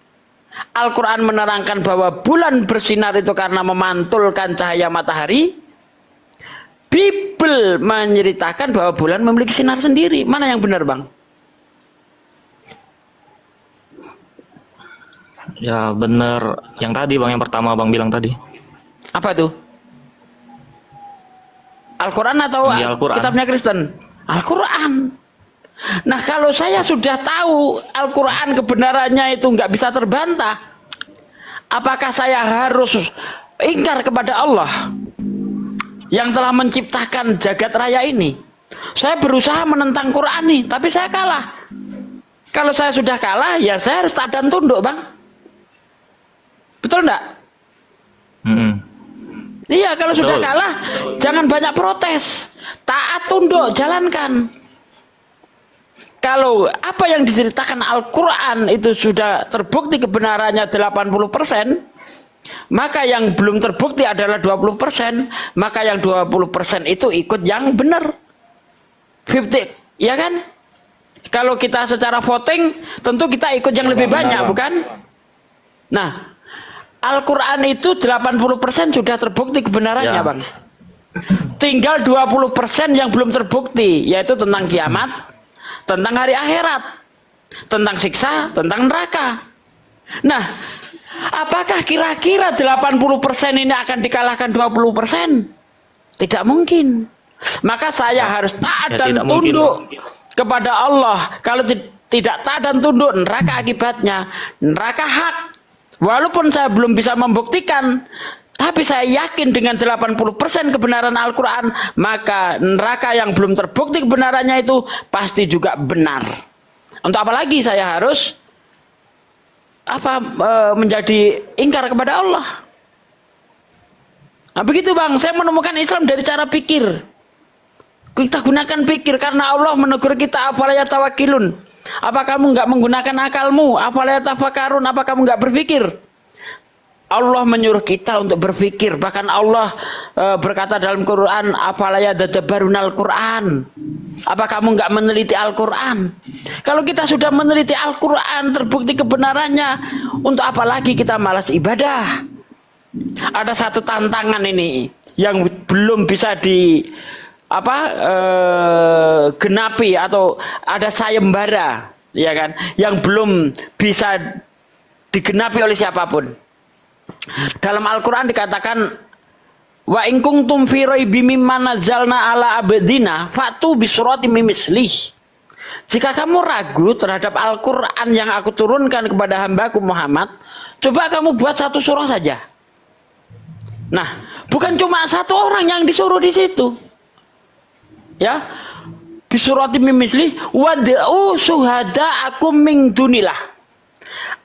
Speaker 5: Al-Quran menerangkan bahwa bulan bersinar itu karena memantulkan cahaya matahari. Bible menceritakan bahwa bulan memiliki sinar sendiri. Mana yang benar Bang?
Speaker 13: Ya bener yang tadi bang, yang pertama bang bilang tadi.
Speaker 5: Apa tuh? Al-Quran atau
Speaker 13: Iya, Al-Quran.
Speaker 5: kitabnya Kristen? Al-Quran. Nah kalau saya sudah tahu Al-Quran kebenarannya itu nggak bisa terbantah, apakah saya harus ingkar kepada Allah yang telah menciptakan jagat raya ini? Saya berusaha menentang Quran nih, tapi saya kalah. Kalau saya sudah kalah, ya saya harus taat dan tunduk, bang. Betul enggak? Iya, kalau sudah kalah, jangan banyak protes. Taat, tunduk, jalankan. Kalau apa yang diceritakan Al-Quran itu sudah terbukti kebenarannya 80%, maka yang belum terbukti adalah 20%, maka yang 20% itu ikut yang benar. 50, ya kan? Kalau kita secara voting, tentu kita ikut yang lebih banyak, bukan? Nah, Al-Quran itu 80% sudah terbukti kebenarannya, bang. Tinggal 20% yang belum terbukti, yaitu tentang kiamat, tentang hari akhirat, tentang siksa, tentang neraka. Nah, apakah kira-kira 80% ini akan dikalahkan 20%? Tidak mungkin. Maka saya harus taat dan tunduk kepada Allah. Kalau tidak taat dan tunduk, neraka akibatnya, neraka hak. Walaupun saya belum bisa membuktikan, tapi saya yakin dengan 80% kebenaran Al-Quran, maka neraka yang belum terbukti kebenarannya itu pasti juga benar. Untuk apa lagi saya harus menjadi ingkar kepada Allah? Nah begitu bang, saya menemukan Islam dari cara pikir. Kita gunakan pikir, karena Allah menegur kita, afala yatawakilun. Apa kamu nggak menggunakan akalmu? Afala yatafakarun, apa kamu nggak berpikir? Allah menyuruh kita untuk berpikir. Bahkan Allah berkata dalam Quran, afala yatadabbarunal Quran. Apa kamu nggak meneliti Al-Quran? Kalau kita sudah meneliti Al-Quran, terbukti kebenarannya, untuk apa lagi kita malas ibadah? Ada satu tantangan ini yang belum bisa genapi, atau ada sayembara, ya kan, yang belum bisa digenapi oleh siapapun. Dalam Al-Quran dikatakan, wa in kuntum fi raibim mimma nazzalna ala abdina fatu bi suratin min mislih. Jika kamu ragu terhadap Al-Quran yang aku turunkan kepada hambaku Muhammad, coba kamu buat satu surah saja. Nah, bukan cuma satu orang yang disuruh di situ. Ya, bisurati mimisli wad'u syuhada'akum min dunillah.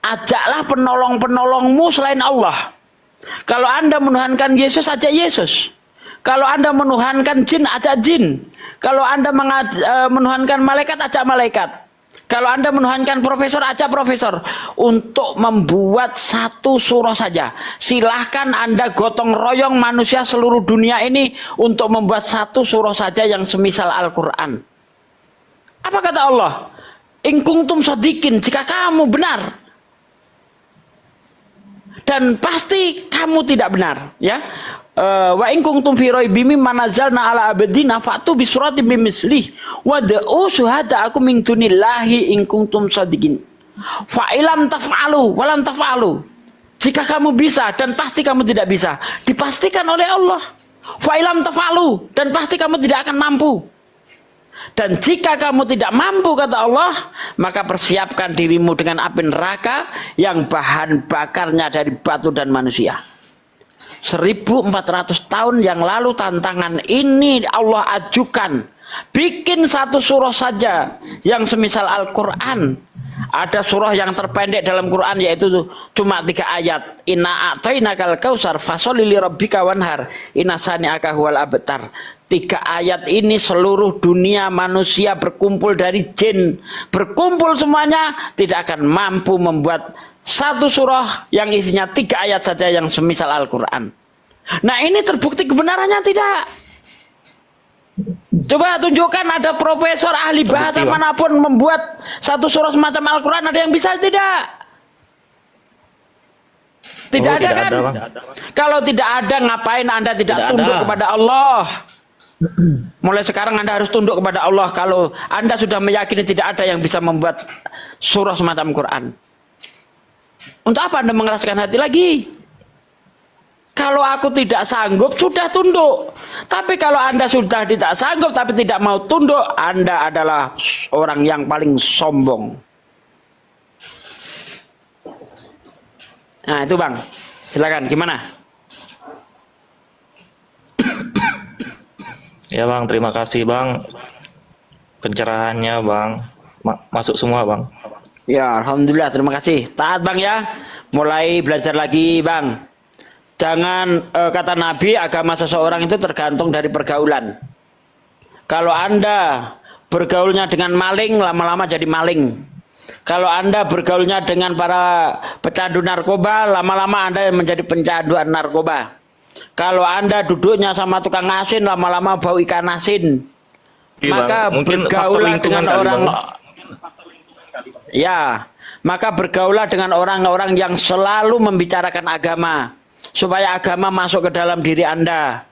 Speaker 5: Ajaklah penolong-penolongmu selain Allah. Kalau Anda menuhankan Yesus, ajak Yesus. Kalau Anda menuhankan jin, ajak jin. Kalau Anda menuhankan malaikat, ajak malaikat. Kalau Anda menuhankan profesor, ajak profesor. Untuk membuat satu surah saja. Silahkan Anda gotong royong manusia seluruh dunia ini untuk membuat satu surah saja yang semisal Al-Quran. Apa kata Allah? In kuntum shadiqin, jika kamu benar. Dan pasti kamu tidak benar, ya. Wa in kuntum fi raibim mimma nazzalna ala abdina fa'tu bi suratin min mislih wad'u syuhada'akum min dunillahi in kuntum shadiqin. Fa ilam taf'alu wa lam taf'alu. Jika kamu bisa dan pasti kamu tidak bisa, dipastikan oleh Allah. Fa ilam taf'alu, dan pasti kamu tidak akan mampu. Dan jika kamu tidak mampu, kata Allah, maka persiapkan dirimu dengan api neraka yang bahan bakarnya dari batu dan manusia. 1400 tahun yang lalu tantangan ini Allah ajukan. Bikin satu surah saja yang semisal Al-Quran. Ada surah yang terpendek dalam Quran, yaitu cuma 3 ayat. Inna a'tainakal kausar fasholli lirabbika wanhar inna sani'aka huwal abtar. 3 ayat ini seluruh dunia manusia berkumpul dari jin, berkumpul semuanya, tidak akan mampu membuat satu surah yang isinya 3 ayat saja yang semisal Al-Quran. Nah ini terbukti kebenarannya tidak. Coba tunjukkan ada profesor ahli bahasa manapun membuat satu surah semacam Al-Quran, ada yang bisa tidak? Tidak ada kan? Kalau tidak ada, ngapain Anda tidak tunduk kepada Allah? Mulai sekarang Anda harus tunduk kepada Allah. Kalau Anda sudah meyakini tidak ada yang bisa membuat surah semacam Quran. Untuk apa Anda mengeraskan hati lagi? Kalau aku tidak sanggup, sudah tunduk. Tapi kalau Anda sudah tidak sanggup tapi tidak mau tunduk, Anda adalah orang yang paling sombong. Nah itu Bang, silakan gimana?
Speaker 13: Ya Bang, terima kasih Bang. Pencerahannya Bang. Masuk semua Bang.
Speaker 5: Ya Alhamdulillah, terima kasih. Taat Bang ya. Mulai belajar lagi Bang. Jangan kata Nabi, agama seseorang itu tergantung dari pergaulan. Kalau Anda bergaulnya dengan maling, lama-lama jadi maling. Kalau Anda bergaulnya dengan para pecandu narkoba, lama-lama Anda menjadi pencanduan narkoba. Kalau Anda duduknya sama tukang asin, lama-lama bau ikan asin. Maka bergaulah dengan orang, ya, maka bergaulah dengan orang-orang yang selalu membicarakan agama, supaya agama masuk ke dalam diri Anda.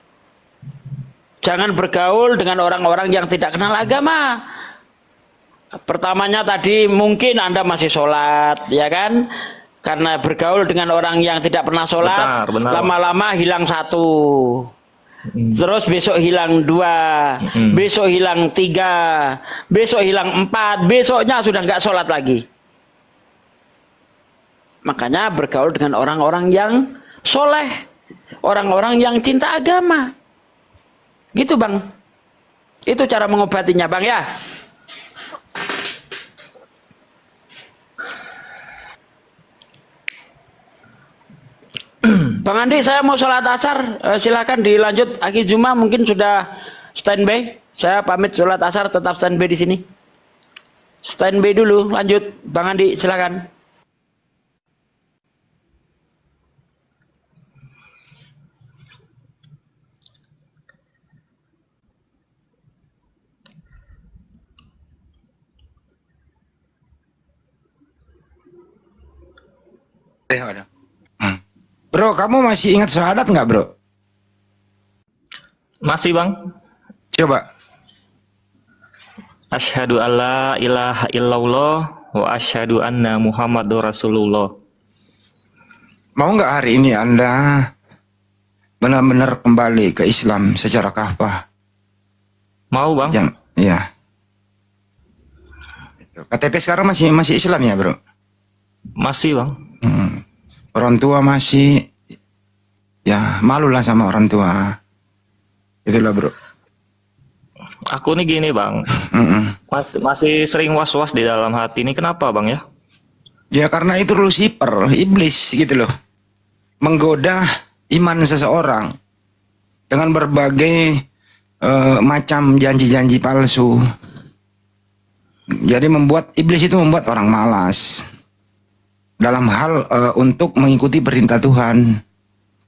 Speaker 5: Jangan bergaul dengan orang-orang yang tidak kenal agama. Pertamanya tadi mungkin Anda masih sholat, ya kan? Karena bergaul dengan orang yang tidak pernah sholat, lama-lama hilang satu. Terus besok hilang 2, besok hilang 3, besok hilang 4, besoknya sudah nggak sholat lagi. Makanya bergaul dengan orang-orang yang soleh, orang-orang yang cinta agama. Gitu Bang. Itu cara mengobatinya Bang ya. Bang Andi, saya mau sholat asar, silakan dilanjut. Aki Juma mungkin sudah standby. Saya pamit sholat asar, tetap standby di sini. Standby dulu, lanjut. Bang Andi, silakan.
Speaker 3: Bro, kamu masih ingat syahadat nggak, bro?
Speaker 13: Masih, Bang.
Speaker 3: Coba.
Speaker 13: Asyhadu alla ilaha illallah wa asyhadu anna Muhammadur Rasulullah.
Speaker 3: Mau nggak hari ini Anda benar-benar kembali ke Islam secara kafah?
Speaker 13: Mau, Bang.
Speaker 3: Iya. KTP sekarang masih Islam ya, bro?
Speaker 13: Masih, Bang.
Speaker 3: Orang tua masih, ya malulah sama orang tua. Itulah, bro.
Speaker 13: Aku nih gini, Bang. Masih sering was-was di dalam hati ini. Kenapa, Bang ya?
Speaker 3: Ya karena itu Lucifer, iblis gitu loh. Menggoda iman seseorang dengan berbagai macam janji-janji palsu. Jadi iblis itu membuat orang malas dalam hal untuk mengikuti perintah Tuhan,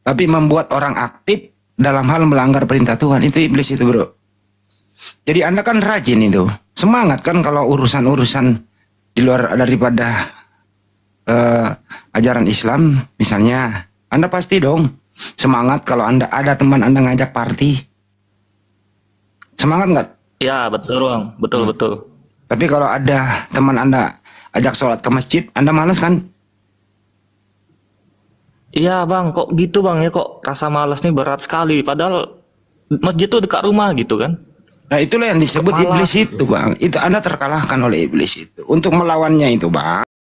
Speaker 3: tapi membuat orang aktif dalam hal melanggar perintah Tuhan. Itu iblis itu, bro. Jadi Anda kan rajin itu, semangat kan kalau urusan-urusan di luar daripada ajaran Islam misalnya, Anda pasti dong semangat kalau Anda ada teman Anda ngajak party. Semangat nggak?
Speaker 13: Ya betul, Bang, betul.
Speaker 3: Tapi kalau ada teman Anda ajak sholat ke masjid, Anda malas kan?
Speaker 13: Iya, Bang, kok gitu, Bang ya, kok rasa malas nih berat sekali, padahal masjid tuh dekat rumah gitu kan.
Speaker 3: Nah itulah yang disebut iblis itu, Bang. Itu Anda terkalahkan oleh iblis itu. Untuk melawannya itu, Bang,